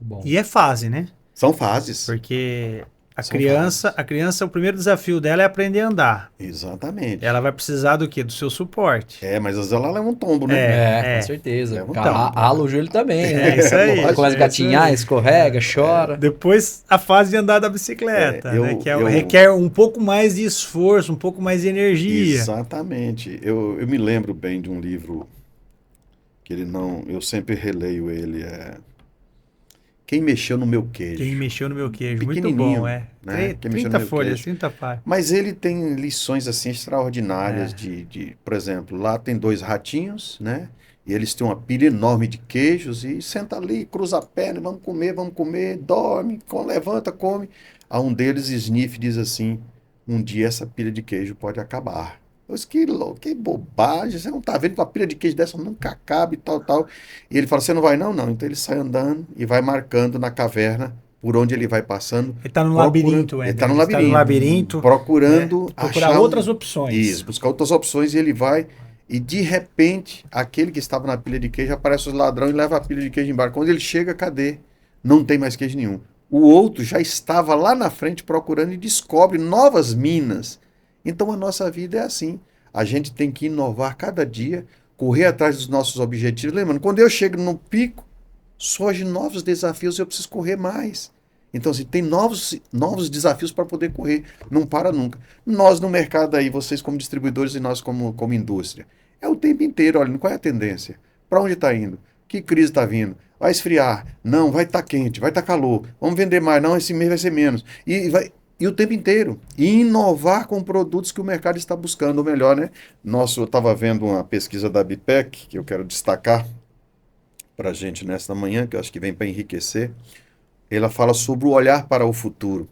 Muito bom. E é fase, né? São fases. Porque a São criança, o primeiro desafio dela é aprender a andar. Exatamente. Ela vai precisar do quê? Do seu suporte. Mas às vezes ela leva um tombo, né? Com certeza. Leva um Rala o joelho também, né? É isso aí. lógico. Começa a gatinhar, escorrega, chora. Depois a fase de andar da bicicleta, né? Que requer um pouco mais de esforço, um pouco mais de energia. Exatamente. Eu me lembro bem de um livro que eu sempre releio ele, Quem Mexeu no Meu Queijo. Quem mexeu no meu queijo, muito Pequenininho, bom, né? Quem mexeu no 30 meu folhas, queijo. 30 páginas. Mas ele tem lições assim extraordinárias por exemplo, lá tem 2 ratinhos, né? E eles têm uma pilha enorme de queijos e senta ali, cruza a perna, vamos comer, dorme, levanta, come. A um deles, Sniff, diz assim, um dia essa pilha de queijo pode acabar. Eu disse, que bobagem, você não está vendo que uma pilha de queijo dessa nunca acaba e tal, tal. E ele fala, você não vai não? Não. Então ele sai andando e vai marcando na caverna por onde ele vai passando. Ele está no labirinto, Ele está no labirinto. Procurando procurar outras opções. Isso, buscar outras opções e ele vai. E de repente, aquele que estava na pilha de queijo aparece os ladrões e leva a pilha de queijo embora. Quando ele chega, cadê? Não tem mais queijo nenhum. O outro já estava lá na frente procurando e descobre novas minas. Então a nossa vida é assim. A gente tem que inovar cada dia, correr atrás dos nossos objetivos. Lembrando, quando eu chego no pico, surgem novos desafios e eu preciso correr mais. Então, assim, tem novos desafios para poder correr. Não para nunca. Nós no mercado aí, vocês como distribuidores e nós como indústria, é o tempo inteiro. Olha, qual é a tendência? Para onde está indo? Que crise está vindo? Vai esfriar? Não, vai estar quente, vai estar calor. Vamos vender mais? Não, esse mês vai ser menos. E o tempo inteiro. E inovar com produtos que o mercado está buscando, ou melhor, né? Eu estava vendo uma pesquisa da BPEC, que eu quero destacar para a gente nesta manhã, que eu acho que vem para enriquecer. Ela fala sobre o olhar para o futuro.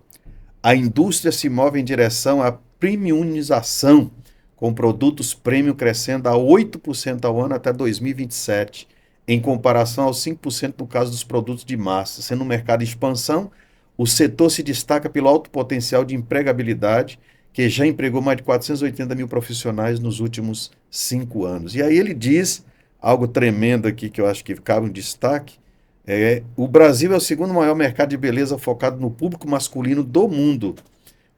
A indústria se move em direção à premiumização, com produtos premium crescendo a 8% ao ano até 2027, em comparação aos 5% no caso dos produtos de massa. Sendo um mercado em expansão, o setor se destaca pelo alto potencial de empregabilidade, que já empregou mais de 480 mil profissionais nos últimos 5 anos. E aí ele diz algo tremendo aqui que eu acho que cabe um destaque, o Brasil é o segundo maior mercado de beleza focado no público masculino do mundo,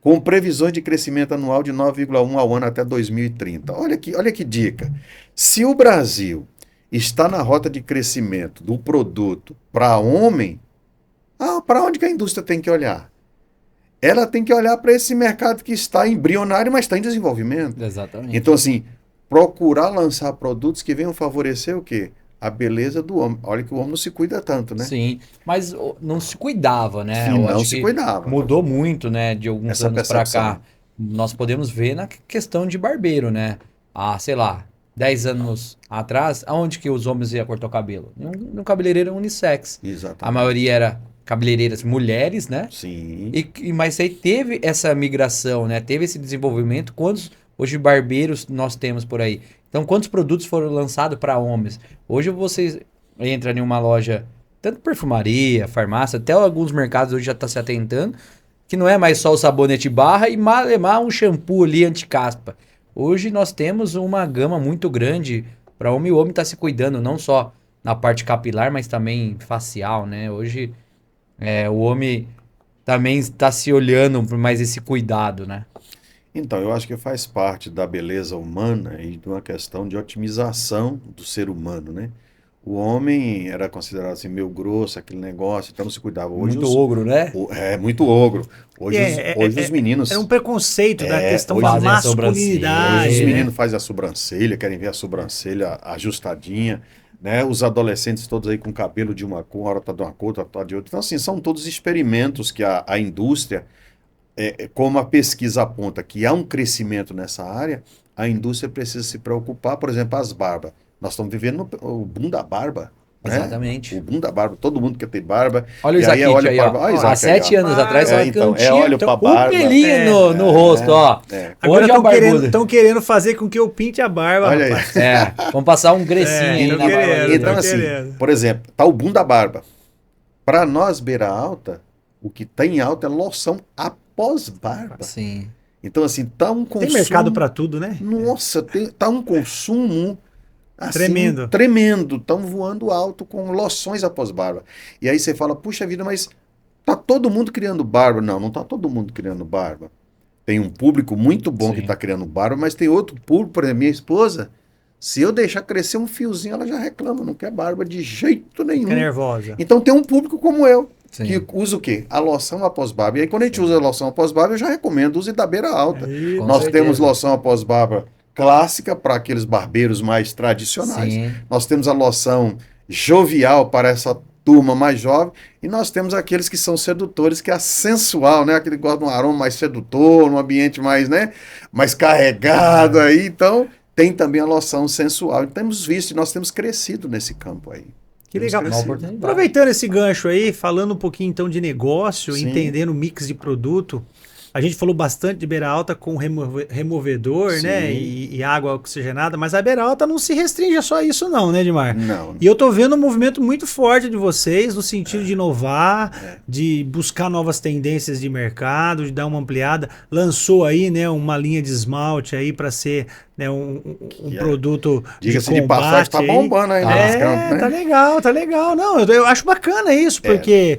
com previsões de crescimento anual de 9,1% ao ano até 2030. Olha que dica. Se o Brasil está na rota de crescimento do produto para homem, para onde que a indústria tem que olhar? Ela tem que olhar para esse mercado que está embrionário, mas está em desenvolvimento. Exatamente. Então, assim, procurar lançar produtos que venham favorecer o quê? A beleza do homem. Olha que o homem não se cuida tanto, né? Sim, mas não se cuidava, né? Sim, Eu não acho se que cuidava. mudou muito, né? De alguns Essa anos para percepção. cá. Nós podemos ver na questão de barbeiro, né? Sei lá, 10 anos atrás, aonde que os homens iam cortar o cabelo? No cabeleireiro unissex. Exatamente. A maioria era cabeleireiras mulheres, né? Sim. Mas aí teve essa migração, né? Teve esse desenvolvimento. Quantos hoje barbeiros nós temos por aí? Então, quantos produtos foram lançados para homens? Hoje você entra em uma loja, tanto perfumaria, farmácia, até alguns mercados hoje já está se atentando, que não é mais só o sabonete barra e malemar um shampoo ali anti-caspa. Hoje nós temos uma gama muito grande para homem, e o homem está se cuidando não só na parte capilar, mas também facial, né? Hoje o homem também está se olhando por mais esse cuidado, né? Então, eu acho que faz parte da beleza humana e de uma questão de otimização do ser humano, né? O homem era considerado assim, meio grosso, aquele negócio, então não se cuidava. Hoje Muito ogro, né? muito ogro. Hoje, hoje os meninos... Era um preconceito da questão hoje da fazem a masculinidade. Hoje os né? meninos fazem a sobrancelha, querem ver a sobrancelha ajustadinha, né? Os adolescentes todos aí com cabelo de uma cor, uma hora tá de uma cor, outra tá de outra. Então, assim, são todos experimentos que a indústria, como a pesquisa aponta que há um crescimento nessa área, a indústria precisa se preocupar, por exemplo, as barbas. Nós estamos vivendo o boom da barba. Né? Exatamente. O boom da barba, todo mundo quer ter barba. Olha o e aí Isaac olha aí, para ó. Isaac Há aí, 7 ó. anos atrás, É, olha que então, eu tinha olha pra barba. um pelinho no rosto, ó. Agora Hoje é o barbudo. estão querendo fazer com que eu pinte a barba, Olha aí. rapaz. Vamos passar um grecinho aí tão na barba querendo, dele. Então, tô assim, querendo. por exemplo, tá o boom da barba. Para nós, beira alta, o que tem alta é loção após barba. Sim. Então, assim, tá um consumo... Tem mercado para tudo, né? Nossa, tá um consumo... Assim, Tremendo. Tremendo. Estão voando alto com loções após barba. E aí você fala, puxa vida, mas tá todo mundo criando barba. Não, não tá todo mundo criando barba. Tem um público muito bom Sim. que está criando barba, mas tem outro público, por exemplo, minha esposa, se eu deixar crescer um fiozinho, ela já reclama, não quer barba de jeito nenhum. Fica nervosa. Então tem um público como eu, Sim. que usa o quê? A loção após barba. E aí quando a gente usa a loção após barba, eu já recomendo, use da beira alta. Aí, Com Nós certeza. temos loção após barba clássica para aqueles barbeiros mais tradicionais. Sim. Nós temos a loção jovial para essa turma mais jovem, e nós temos aqueles que são sedutores, que é a sensual, né? Aquele que gosta de um aroma mais sedutor, num ambiente mais, né? Mais carregado aí. Então, tem também a loção sensual. E temos visto, e nós temos crescido nesse campo aí. Que Temos legal. Uma crescido. oportunidade. Aproveitando esse gancho aí, falando um pouquinho então de negócio, Sim. entendendo o mix de produto, a gente falou bastante de beira alta com removedor, Sim. né? E água oxigenada, mas a beira alta não se restringe a só isso não, né, Edmar? Não. E eu tô vendo um movimento muito forte de vocês no sentido de inovar, de buscar novas tendências de mercado, de dar uma ampliada. Lançou aí, né, uma linha de esmalte aí para ser, né, um produto Diga-se de de passagem, tá combate aí. bombando aí, né? nos campos, né? Tá legal, tá legal. Não, eu acho bacana isso, porque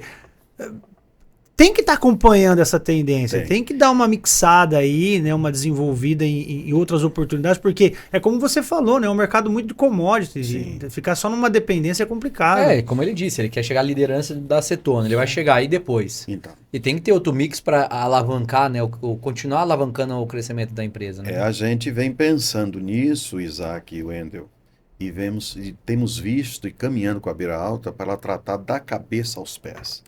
tem que estar acompanhando essa tendência, tem que dar uma mixada aí, né, uma desenvolvida em outras oportunidades, porque é como você falou, né, é um mercado muito de commodities, de ficar só numa dependência é complicado. Como ele disse, ele quer chegar à liderança da acetona, ele vai chegar aí depois. Então, E tem que ter outro mix para alavancar, né, continuar alavancando o crescimento da empresa, né? a gente vem pensando nisso, Isaac e Wendel, e temos visto e caminhando com a Beira Alta para ela tratar da cabeça aos pés.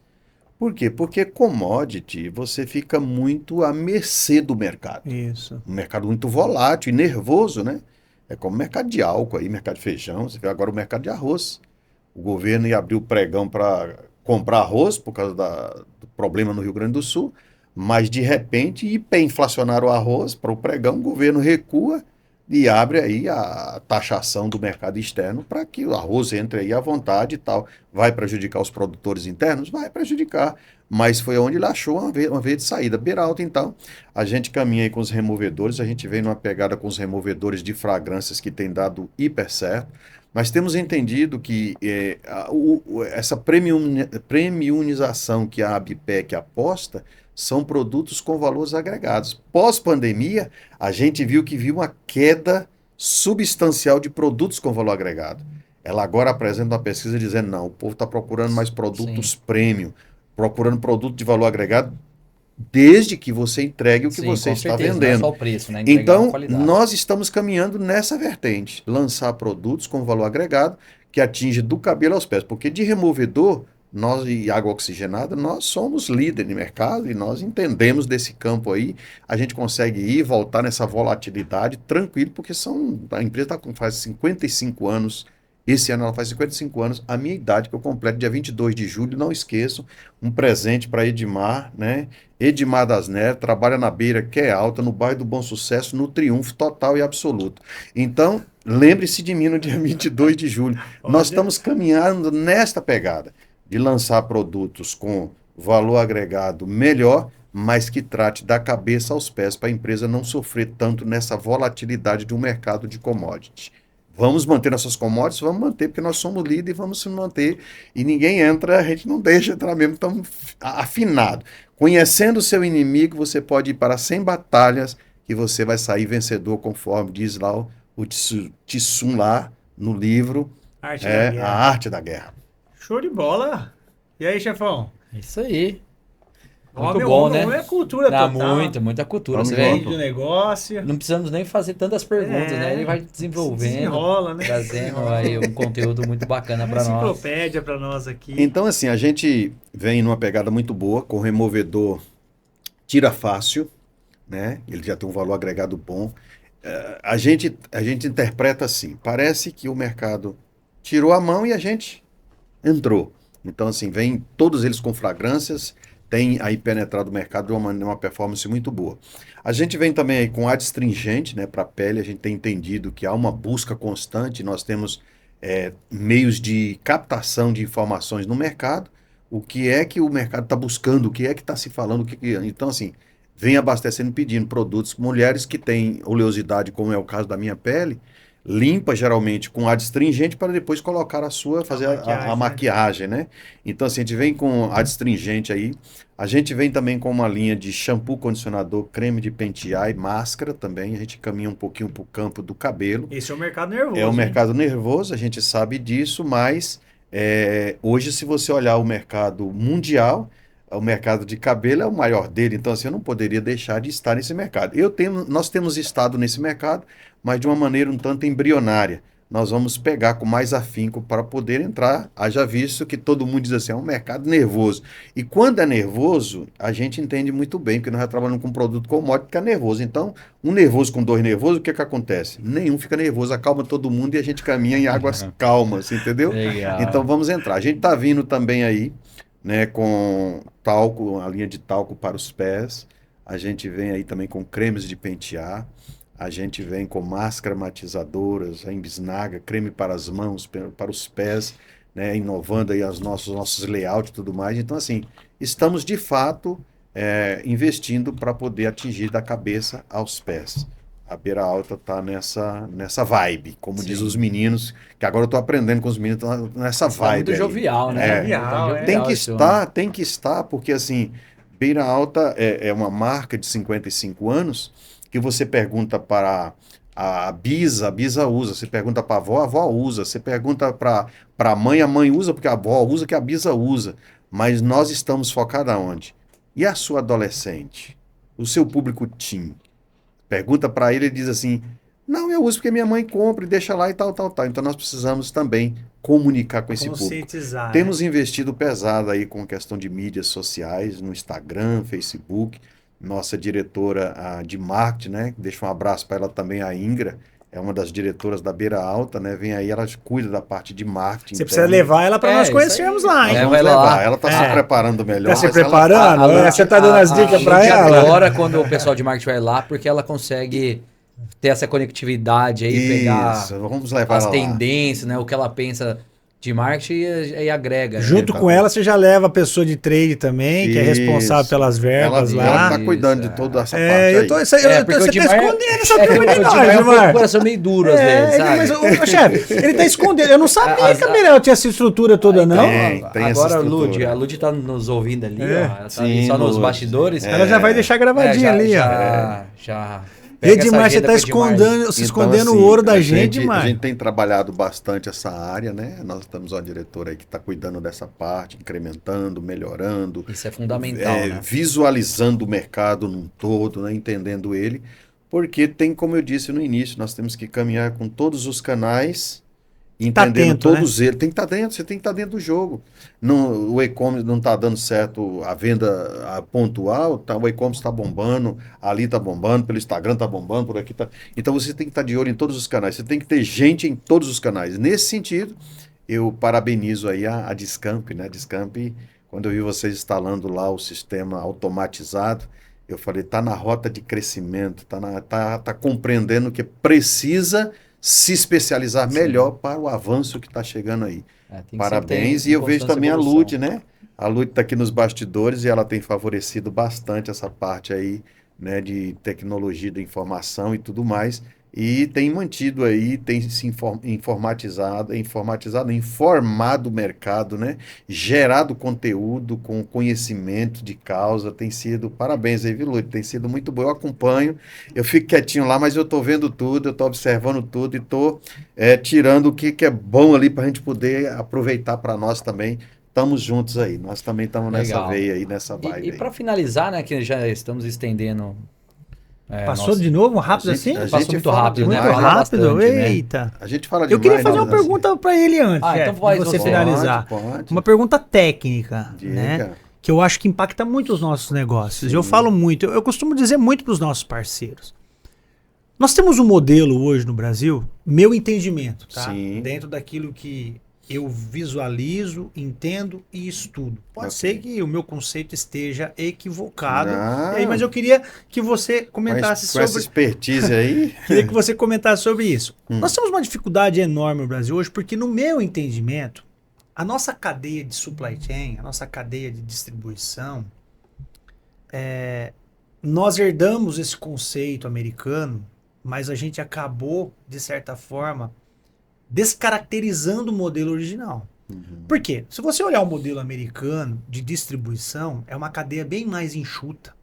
Por quê? Porque commodity você fica muito à mercê do mercado. Isso. Um mercado muito volátil e nervoso, né? É como o mercado de álcool aí, mercado de feijão, você vê agora o mercado de arroz. O governo ia abrir o pregão para comprar arroz por causa do problema no Rio Grande do Sul, mas de repente hiperinflacionaram o arroz para o pregão, o governo recua e abre aí a taxação do mercado externo para que o arroz entre aí à vontade e tal. Vai prejudicar os produtores internos? Vai prejudicar, mas foi onde ele achou uma vez de saída. Beira Alta, então, a gente caminha aí com os removedores, a gente vem numa pegada com os removedores de fragrâncias que tem dado hiper certo. Mas temos entendido que essa premiumização que a ABPEC aposta são produtos com valores agregados. Pós-pandemia, a gente viu uma queda substancial de produtos com valor agregado. Ela agora apresenta uma pesquisa dizendo, não, o povo está procurando mais produtos premium, procurando produto de valor agregado, desde que você entregue o que você está vendendo. Não é só o preço, né? Então, nós estamos caminhando nessa vertente, lançar produtos com valor agregado que atinge do cabelo aos pés, porque de removedor, nós e água oxigenada, nós somos líder de mercado e nós entendemos desse campo aí, a gente consegue ir e voltar nessa volatilidade tranquilo, porque a empresa faz 55 anos. Esse ano ela faz 55 anos, a minha idade que eu completo dia 22 de julho, não esqueço, um presente para Edmar, né? Edmar das Neves, trabalha na Beira, que é alta, no bairro do Bom Sucesso, no triunfo total e absoluto. Então, lembre-se de mim no dia 22 de julho. Nós estamos caminhando nesta pegada de lançar produtos com valor agregado melhor, mas que trate da cabeça aos pés para a empresa não sofrer tanto nessa volatilidade de um mercado de commodity. Vamos manter nossas commodities? Vamos manter, porque nós somos líder e vamos se manter. E ninguém entra, a gente não deixa entrar mesmo tão afinado. Conhecendo o seu inimigo, você pode ir para 100 batalhas que você vai sair vencedor, conforme diz lá o Tsun lá no livro, A Arte da Guerra. Show de bola! E aí, chefão? Isso aí. Muito Homem, bom, né? É cultura total. Muita cultura. Vamos Você vê, do negócio. não precisamos nem fazer tantas perguntas, né? Ele vai desenvolvendo, desenrola, né? trazendo aí um conteúdo muito bacana para nós. Enciclopédia para nós aqui. Então, assim, a gente vem numa pegada muito boa, com o removedor tira fácil, né? Ele já tem um valor agregado bom. A gente interpreta assim, parece que o mercado tirou a mão e a gente entrou. Então, assim, vem todos eles com fragrâncias, tem aí penetrado o mercado de uma performance muito boa. A gente vem também aí com adstringente, né, para a pele, a gente tem entendido que há uma busca constante, nós temos meios de captação de informações no mercado, o que é que o mercado está buscando, o que é que está se falando, então assim, vem abastecendo, pedindo produtos, mulheres que têm oleosidade, como é o caso da minha pele, limpa geralmente com adstringente para depois colocar fazer a maquiagem, né? Então, assim, a gente vem com adstringente aí, a gente vem também com uma linha de shampoo, condicionador, creme de pentear e máscara também, a gente caminha um pouquinho para o campo do cabelo. Esse é o mercado nervoso. É o mercado nervoso, a gente sabe disso, mas hoje, se você olhar o mercado mundial, o mercado de cabelo é o maior dele, então assim, eu não poderia deixar de estar nesse mercado. Nós temos estado nesse mercado, mas de uma maneira um tanto embrionária. Nós vamos pegar com mais afinco para poder entrar, haja visto que todo mundo diz assim, é um mercado nervoso. E quando é nervoso, a gente entende muito bem, porque nós já trabalhamos com um produto commodity que é nervoso. Então, um nervoso com dois nervosos, o que acontece? Nenhum fica nervoso, acalma todo mundo e a gente caminha em águas calmas, entendeu? Legal. Então, vamos entrar. A gente está vindo também aí, né, com talco, a linha de talco para os pés, a gente vem aí também com cremes de pentear, a gente vem com máscara matizadoras, a Embisnaga, creme para as mãos, para os pés, né, inovando aí os nossos layouts e tudo mais. Então, assim, estamos de fato investindo para poder atingir da cabeça aos pés. A Beira Alta está nessa vibe, como diz os meninos, que agora eu estou aprendendo com os meninos, nessa vibe. Muito jovial, né? Jovial, Tem que estar, porque assim, Beira Alta é uma marca de 55 anos, que você pergunta para a bisa usa, você pergunta para a avó usa, você pergunta para a mãe usa, porque a avó usa, que a bisa usa. Mas nós estamos focados aonde? E a sua adolescente? O seu público teen? Pergunta para ele, ele diz assim, Não, eu uso porque minha mãe compra e deixa lá e tal, tal, tal. Então nós precisamos também comunicar com esse público. Conscientizar, né? Temos investido pesado aí com questão de mídias sociais, no Instagram, Facebook. Nossa diretora de marketing, né? Deixa um abraço para ela também, a Ingra. É uma das diretoras da Beira Alta, né? Vem aí, ela cuida da parte de marketing. Você precisa levar ela para nós isso conhecermos aí. lá, hein? Nós É, vamos vai lá. levar. Ela está se preparando melhor. Tá se mas ela preparando? A- a- Você tá dando as dicas para Lud ela? adora quando o pessoal de marketing vai lá, porque ela consegue ter essa conectividade aí, pegar Isso, vamos levar as ela lá. tendências, né? O que ela pensa de marketing e agrega. Né? Junto com ela, você já leva a pessoa de trade também, que é responsável Isso. pelas verbas Ela lá. está cuidando de Isso, toda essa É, parte eu aí. tô, porque você o tá Dimar escondendo essa o turma de nós, Dimar é um Dimar. coração meio duro às É, vezes, sabe? mas, ô, chefe, ele tá escondendo. Eu não sabia As- que a Mirella tinha essa estrutura toda, não. Tem essa Agora estrutura. A Lud tá nos ouvindo ali, É. ó. Ela tá Sim, ali só nos Lud. bastidores. Ela já vai deixar gravadinha ali, ó. Já E pega essa Edmar, você agenda tá com o Edmar. escondendo, se Então, escondendo assim, o ouro da a gente, A mano. gente tem trabalhado bastante essa área, né? Nós temos uma diretora aí que está cuidando dessa parte, incrementando, melhorando, Isso é fundamental, né? visualizando o mercado num todo, né? Entendendo ele, porque tem, como eu disse no início, nós temos que caminhar com todos os canais, Tá entendendo atento, todos eles. Tem que estar dentro, você tem que estar dentro do jogo. Não, o e-commerce não está dando certo a venda pontual, tá, o e-commerce está bombando, ali está bombando, pelo Instagram está bombando, por aqui está. Então você tem que estar de olho em todos os canais, você tem que ter gente em todos os canais. Nesse sentido, eu parabenizo aí a Discamp, né? Discamp, quando eu vi vocês instalando lá o sistema automatizado, eu falei, está na rota de crescimento, tá compreendendo que precisa se especializar melhor para o avanço que está chegando aí. É, tem que Parabéns. sempre ter E eu vejo constância também e a evolução. Lud, né? A Lud está aqui nos bastidores e ela tem favorecido bastante essa parte aí, né, de tecnologia da informação e tudo mais. E tem mantido aí, tem se informado o mercado, né? Gerado conteúdo com conhecimento de causa. Tem sido, parabéns aí, viu, Lud? Tem sido muito bom. Eu acompanho, eu fico quietinho lá, mas eu estou vendo tudo, eu estou observando tudo e estou tirando o que é bom ali para a gente poder aproveitar para nós também. Estamos juntos aí, nós também estamos nessa Legal. veia aí, nessa vibe E aí. para finalizar, né, que já estamos estendendo. Passou nossa- de novo, rápido A gente- assim? a gente Passou muito fala rápido, né? Muito demais. Fala rápido, bastante, né? eita. A gente fala Eu demais, queria fazer né, uma pergunta para ele antes, Ah, chefe, então faz de você você. finalizar. Pode. Uma pergunta técnica, Diga. né? Que eu acho que impacta muito os nossos negócios. Sim. Eu falo muito, eu costumo dizer muito para os nossos parceiros. Nós temos um modelo hoje no Brasil, meu entendimento, tá? Sim. Dentro daquilo que eu visualizo, entendo e estudo. Pode Ok. ser que o meu conceito esteja equivocado, Não. e aí, mas eu queria que você comentasse Com essa sobre expertise aí, Queria que você comentasse sobre isso. Hum. Nós temos uma dificuldade enorme no Brasil hoje, porque no meu entendimento, a nossa cadeia de supply chain, a nossa cadeia de distribuição, nós herdamos esse conceito americano, mas a gente acabou, de certa forma, descaracterizando o modelo original. Por quê? Se você olhar o modelo americano de distribuição, é uma cadeia bem mais enxuta.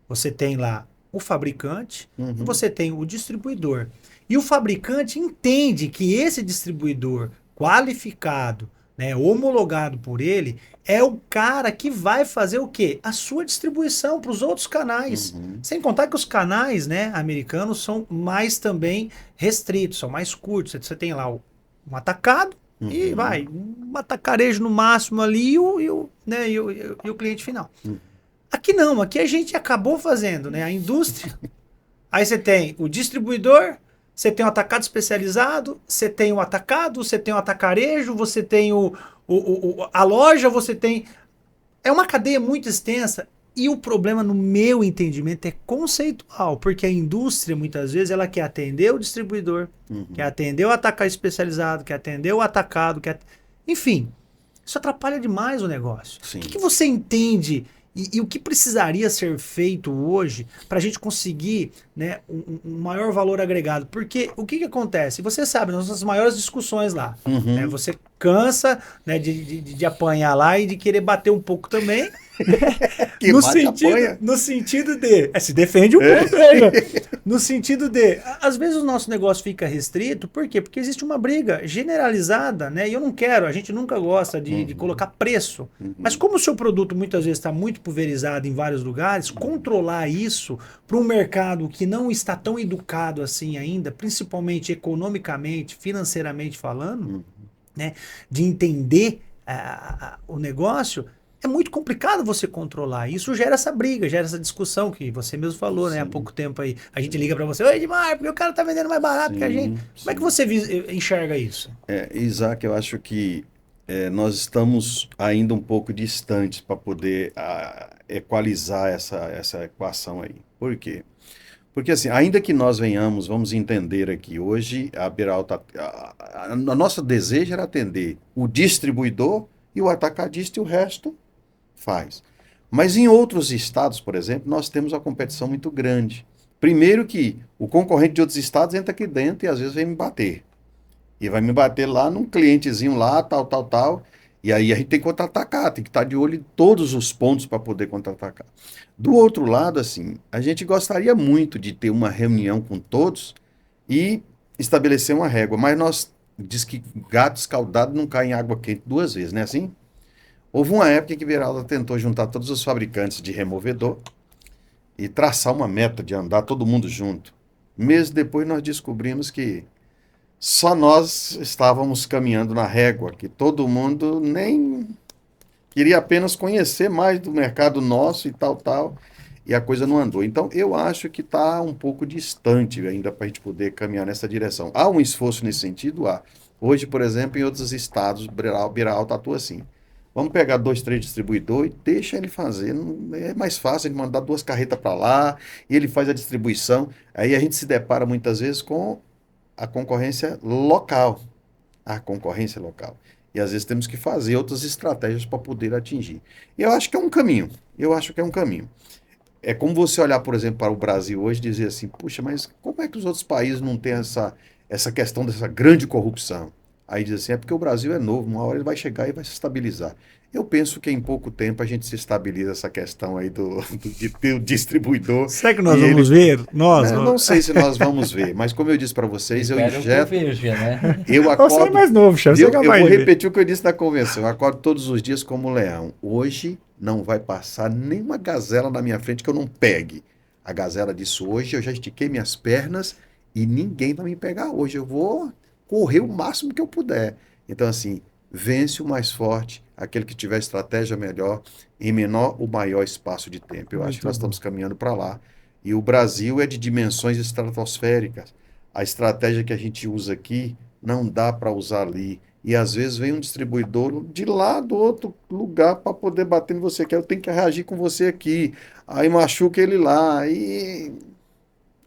Você tem lá o fabricante, e você tem o distribuidor. E o fabricante entende que esse distribuidor qualificado, né, homologado por ele, é o cara que vai fazer o quê? A sua distribuição para os outros canais. Sem contar que os canais, né, americanos são mais também restritos, são mais curtos. Você tem lá um atacado e vai, um atacarejo no máximo ali e o cliente final. Aqui não, aqui a gente acabou fazendo, né, a indústria. Aí você tem o distribuidor, você tem o atacado especializado, você tem o atacado, você tem o atacarejo, você tem a loja, você tem... É uma cadeia muito extensa e o problema, no meu entendimento, é conceitual, porque a indústria, muitas vezes, ela quer atender o distribuidor, quer atender o atacado especializado, quer atender o atacado, enfim, isso atrapalha demais o negócio. Sim. O que você entende... E o que precisaria ser feito hoje para a gente conseguir, né, um maior valor agregado? Porque o que acontece? Você sabe, nas nossas maiores discussões lá, né, você cansa, né, de apanhar lá e de querer bater um pouco também. quê? Apanha. No sentido de... se defende um pouco aí, né? No sentido de... Às vezes o nosso negócio fica restrito, por quê? Porque existe uma briga generalizada, né? E eu não quero, a gente nunca gosta de colocar preço. Mas como o seu produto muitas vezes está muito pulverizado em vários lugares, controlar isso para um mercado que não está tão educado assim ainda, principalmente economicamente, financeiramente falando, né? De entender o negócio... É muito complicado você controlar. Isso gera essa briga, gera essa discussão que você mesmo falou, né? Há pouco tempo aí. A gente liga para você, oi, Edmar, porque o cara tá vendendo mais barato que a gente. Como é que você enxerga isso? Isaac, eu acho que nós estamos ainda um pouco distantes para poder equalizar essa equação aí. Por quê? Porque assim, ainda que nós vamos entender aqui, hoje a Beralta, a nosso desejo era atender o distribuidor e o atacadista e o resto faz. Mas em outros estados, por exemplo, nós temos uma competição muito grande. Primeiro que o concorrente de outros estados entra aqui dentro e às vezes vem me bater. E vai me bater lá num clientezinho lá, tal. E aí a gente tem que contra-atacar, tem que estar de olho em todos os pontos para poder contra-atacar. Do outro lado, assim, a gente gostaria muito de ter uma reunião com todos e estabelecer uma régua, mas nós diz que gato escaldado não cai em água quente 2 vezes, não é assim? Houve uma época que Beralda tentou juntar todos os fabricantes de removedor e traçar uma meta de andar todo mundo junto. Meses depois nós descobrimos que só nós estávamos caminhando na régua, que todo mundo nem queria apenas conhecer mais do mercado nosso e tal, e a coisa não andou. Então, eu acho que está um pouco distante ainda para a gente poder caminhar nessa direção. Há um esforço nesse sentido? Há. Hoje, por exemplo, em outros estados, Beralta atua assim. Vamos pegar 2, 3 distribuidores e deixa ele fazer. É mais fácil ele mandar 2 carretas para lá e ele faz a distribuição. Aí a gente se depara muitas vezes com a concorrência local. E às vezes temos que fazer outras estratégias para poder atingir. E eu acho que é um caminho. É como você olhar, por exemplo, para o Brasil hoje e dizer assim, puxa, mas como é que os outros países não têm essa questão dessa grande corrupção? Aí diz assim, é porque o Brasil é novo, uma hora ele vai chegar e vai se estabilizar. Eu penso que em pouco tempo a gente se estabiliza essa questão aí do distribuidor. Será que nós vamos ver? Não sei se nós vamos ver, mas como eu disse para vocês, eu injeto... Eu acordo... Você é mais novo, chefe. Eu vou repetir o que eu disse na convenção. Eu acordo todos os dias como um leão. Hoje não vai passar nenhuma gazela na minha frente que eu não pegue. A gazela disse hoje, eu já estiquei minhas pernas e ninguém vai me pegar hoje. Eu vou correr o máximo que eu puder. Então, assim, vence o mais forte, aquele que tiver estratégia melhor, em menor ou maior espaço de tempo. Eu acho que nós estamos caminhando para lá. E o Brasil é de dimensões estratosféricas. A estratégia que a gente usa aqui não dá para usar ali. E às vezes vem um distribuidor de lá do outro lugar para poder bater em você, que eu tenho que reagir com você aqui. Aí machuca ele lá. E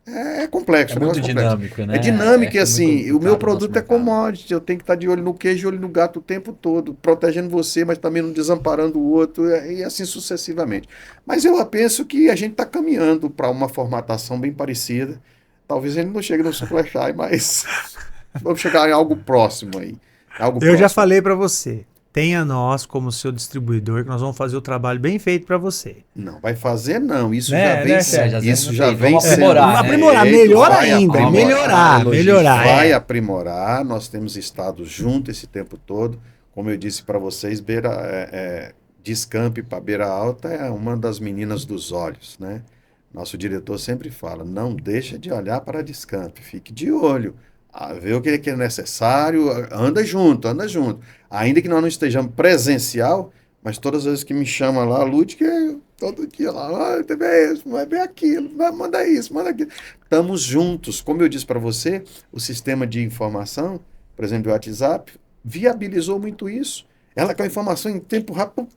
é complexo. É muito dinâmico, né? É dinâmico e assim, o meu produto é commodity. Eu tenho que estar de olho no queijo e olho no gato o tempo todo, protegendo você, mas também não desamparando o outro, e assim sucessivamente. Mas eu penso que a gente está caminhando para uma formatação bem parecida. Talvez a gente não chegue no Super Shy, mas vamos chegar em algo próximo aí. Eu já falei para você. Tenha nós como seu distribuidor, que nós vamos fazer o trabalho bem feito para você. Não, vai fazer não. Isso Isso já vem vamos aprimorar. Aprimorar, melhor ainda. Melhorar. Vai aprimorar. Nós temos estado junto esse tempo todo. Como eu disse para vocês, Descamp para Beira Alta é uma das meninas dos olhos, né? Nosso diretor sempre fala, não deixa de olhar para a Descamp, fique de olho. Vê o que é necessário, anda junto. Ainda que nós não estejamos presencial, mas todas as vezes que me chama lá, a Lute, que é todo dia lá, vê isso, vai ver aquilo, manda isso, manda aquilo. Estamos juntos. Como eu disse para você, o sistema de informação, por exemplo, o WhatsApp, viabilizou muito isso. Ela com a informação em tempo rápido,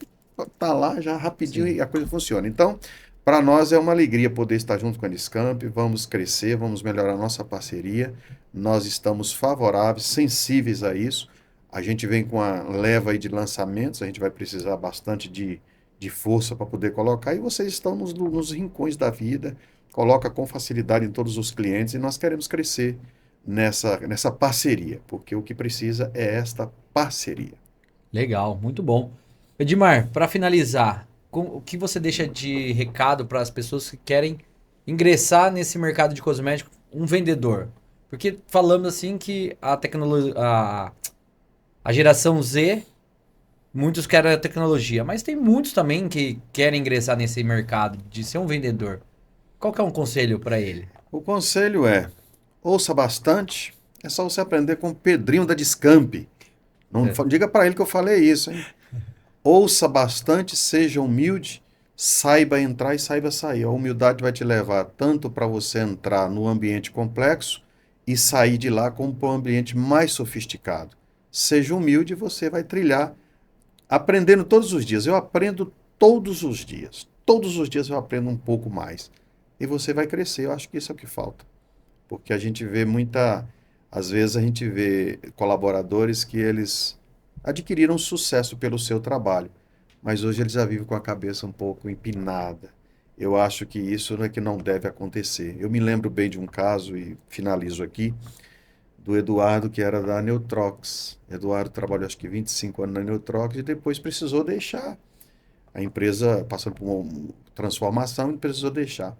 está lá já rapidinho. Sim. E a coisa funciona. Então, para nós é uma alegria poder estar junto com a Descamp, vamos crescer, vamos melhorar a nossa parceria. Nós estamos favoráveis, sensíveis a isso. A gente vem com a leva aí de lançamentos, a gente vai precisar bastante de força para poder colocar, e vocês estão nos rincões da vida, coloca com facilidade em todos os clientes, e nós queremos crescer nessa parceria, porque o que precisa é esta parceria. Legal, muito bom. Edmar, para finalizar, o que você deixa de recado para as pessoas que querem ingressar nesse mercado de cosméticos, um vendedor? Porque falamos assim que a tecnologia, a geração Z, muitos querem a tecnologia, mas tem muitos também que querem ingressar nesse mercado de ser um vendedor. Qual que é um conselho para ele? O conselho é, ouça bastante, é só você aprender com o Pedrinho da Discamp. Não diga para ele que eu falei isso, hein? Ouça bastante, seja humilde, saiba entrar e saiba sair. A humildade vai te levar tanto para você entrar no ambiente complexo e sair de lá como para um ambiente mais sofisticado. Seja humilde e você vai trilhar aprendendo todos os dias. Eu aprendo todos os dias. Todos os dias eu aprendo um pouco mais. E você vai crescer. Eu acho que isso é o que falta. Porque a gente vê às vezes a gente vê colaboradores que eles adquiriram sucesso pelo seu trabalho, mas hoje eles já vivem com a cabeça um pouco empinada. Eu acho que isso não é que não deve acontecer. Eu me lembro bem de um caso, e finalizo aqui, do Eduardo, que era da Neutrox. Eduardo trabalhou acho que 25 anos na Neutrox e depois precisou deixar. A empresa passou por uma transformação e precisou deixar.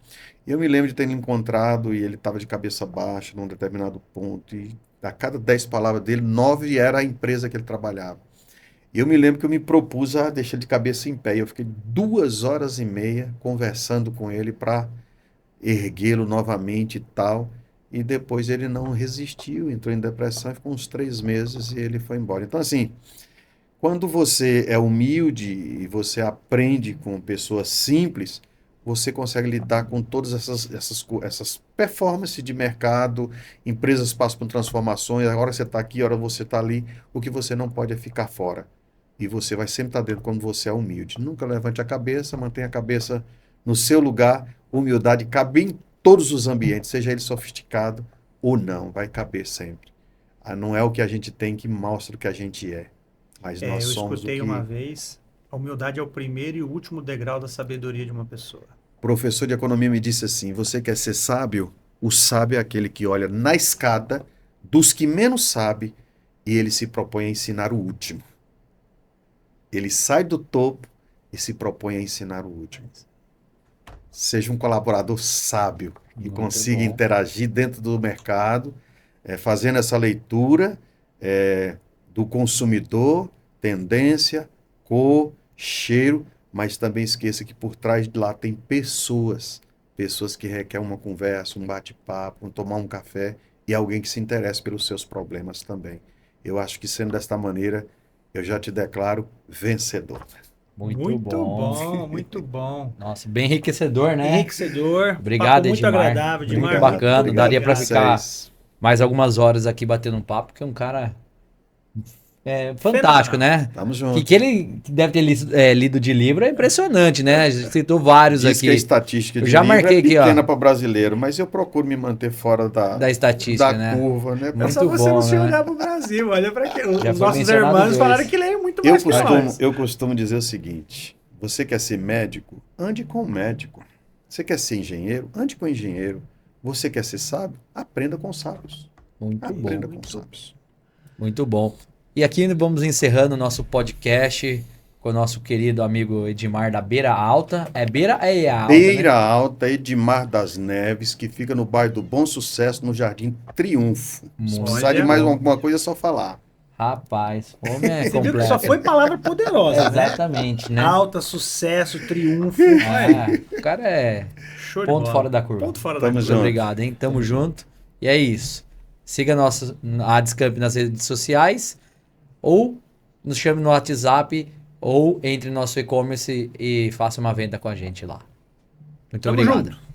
E eu me lembro de ter ele encontrado e ele estava de cabeça baixa num determinado ponto e a cada 10 palavras dele, 9 era a empresa que ele trabalhava. E eu me lembro que eu me propus a deixar ele de cabeça em pé. E eu fiquei 2 horas e meia conversando com ele para erguê-lo novamente e tal. E depois ele não resistiu, entrou em depressão, ficou uns 3 meses e ele foi embora. Então, assim, quando você é humilde e você aprende com pessoas simples, você consegue lidar com todas essas performances de mercado, empresas passam por transformações, agora você está aqui, agora você está ali, o que você não pode é ficar fora. E você vai sempre estar dentro quando você é humilde. Nunca levante a cabeça, mantenha a cabeça no seu lugar. Humildade cabe em todos os ambientes, seja ele sofisticado ou não, vai caber sempre. Não é o que a gente tem que mostra o que a gente é. Mas nós eu somos escutei o que... uma vez, a humildade é o primeiro e o último degrau da sabedoria de uma pessoa. O professor de economia me disse assim, você quer ser sábio? O sábio é aquele que olha na escada dos que menos sabe e ele se propõe a ensinar o último. Ele sai do topo e se propõe a ensinar o último. Seja um colaborador sábio e Muito consiga bom. interagir dentro do mercado, fazendo essa leitura do consumidor, tendência, cor, cheiro, mas também esqueça que por trás de lá tem pessoas que requerem uma conversa, um bate-papo, tomar um café e alguém que se interessa pelos seus problemas também. Eu acho que sendo desta maneira, eu já te declaro vencedor. Muito bom. Muito bom. Nossa, bem enriquecedor, né? Enriquecedor. Obrigado, papo muito Edmar. agradável, Edmar. Muito bacana. Obrigado Daria para a ficar vocês. mais algumas horas aqui batendo um papo, porque é um cara fantástico, né? Tamo O junto. que ele deve ter lido de livro é impressionante, né? A gente citou vários Diz aqui. que a estatística Eu de já livro marquei é aqui, ó. pequena para brasileiro, mas eu procuro me manter fora Da estatística, da né? curva, né? Muito É só você bom, não se né? olhar pro Brasil, olha para que Já os foi nossos mencionado irmãos dois. falaram que leem muito mais que nós. Eu costumo dizer o seguinte, você quer ser médico? Ande com o médico. Você quer ser engenheiro? Ande com o engenheiro. Você quer ser sábio? Aprenda com os sábios. Muito Aprenda bom. com os sábios. Muito bom. E aqui vamos encerrando o nosso podcast com o nosso querido amigo Edmar da Beira Alta. É Beira Alta, Beira né? Alta, Edmar das Neves, que fica no bairro do Bom Sucesso, no Jardim Triunfo. Se Muito precisar de Olha. mais alguma coisa, é só falar. Rapaz, fome é Você viu que completa. só foi palavra poderosa, né? Exatamente, né? Alta, sucesso, triunfo. O cara é Show de ponto bola. fora da curva. Ponto fora Tamo da Muito junto. obrigado, hein? Tamo junto. E é isso. Siga a Discamp nas redes sociais ou nos chame no WhatsApp ou entre no nosso e-commerce e faça uma venda com a gente lá. Muito Tamo obrigado. junto.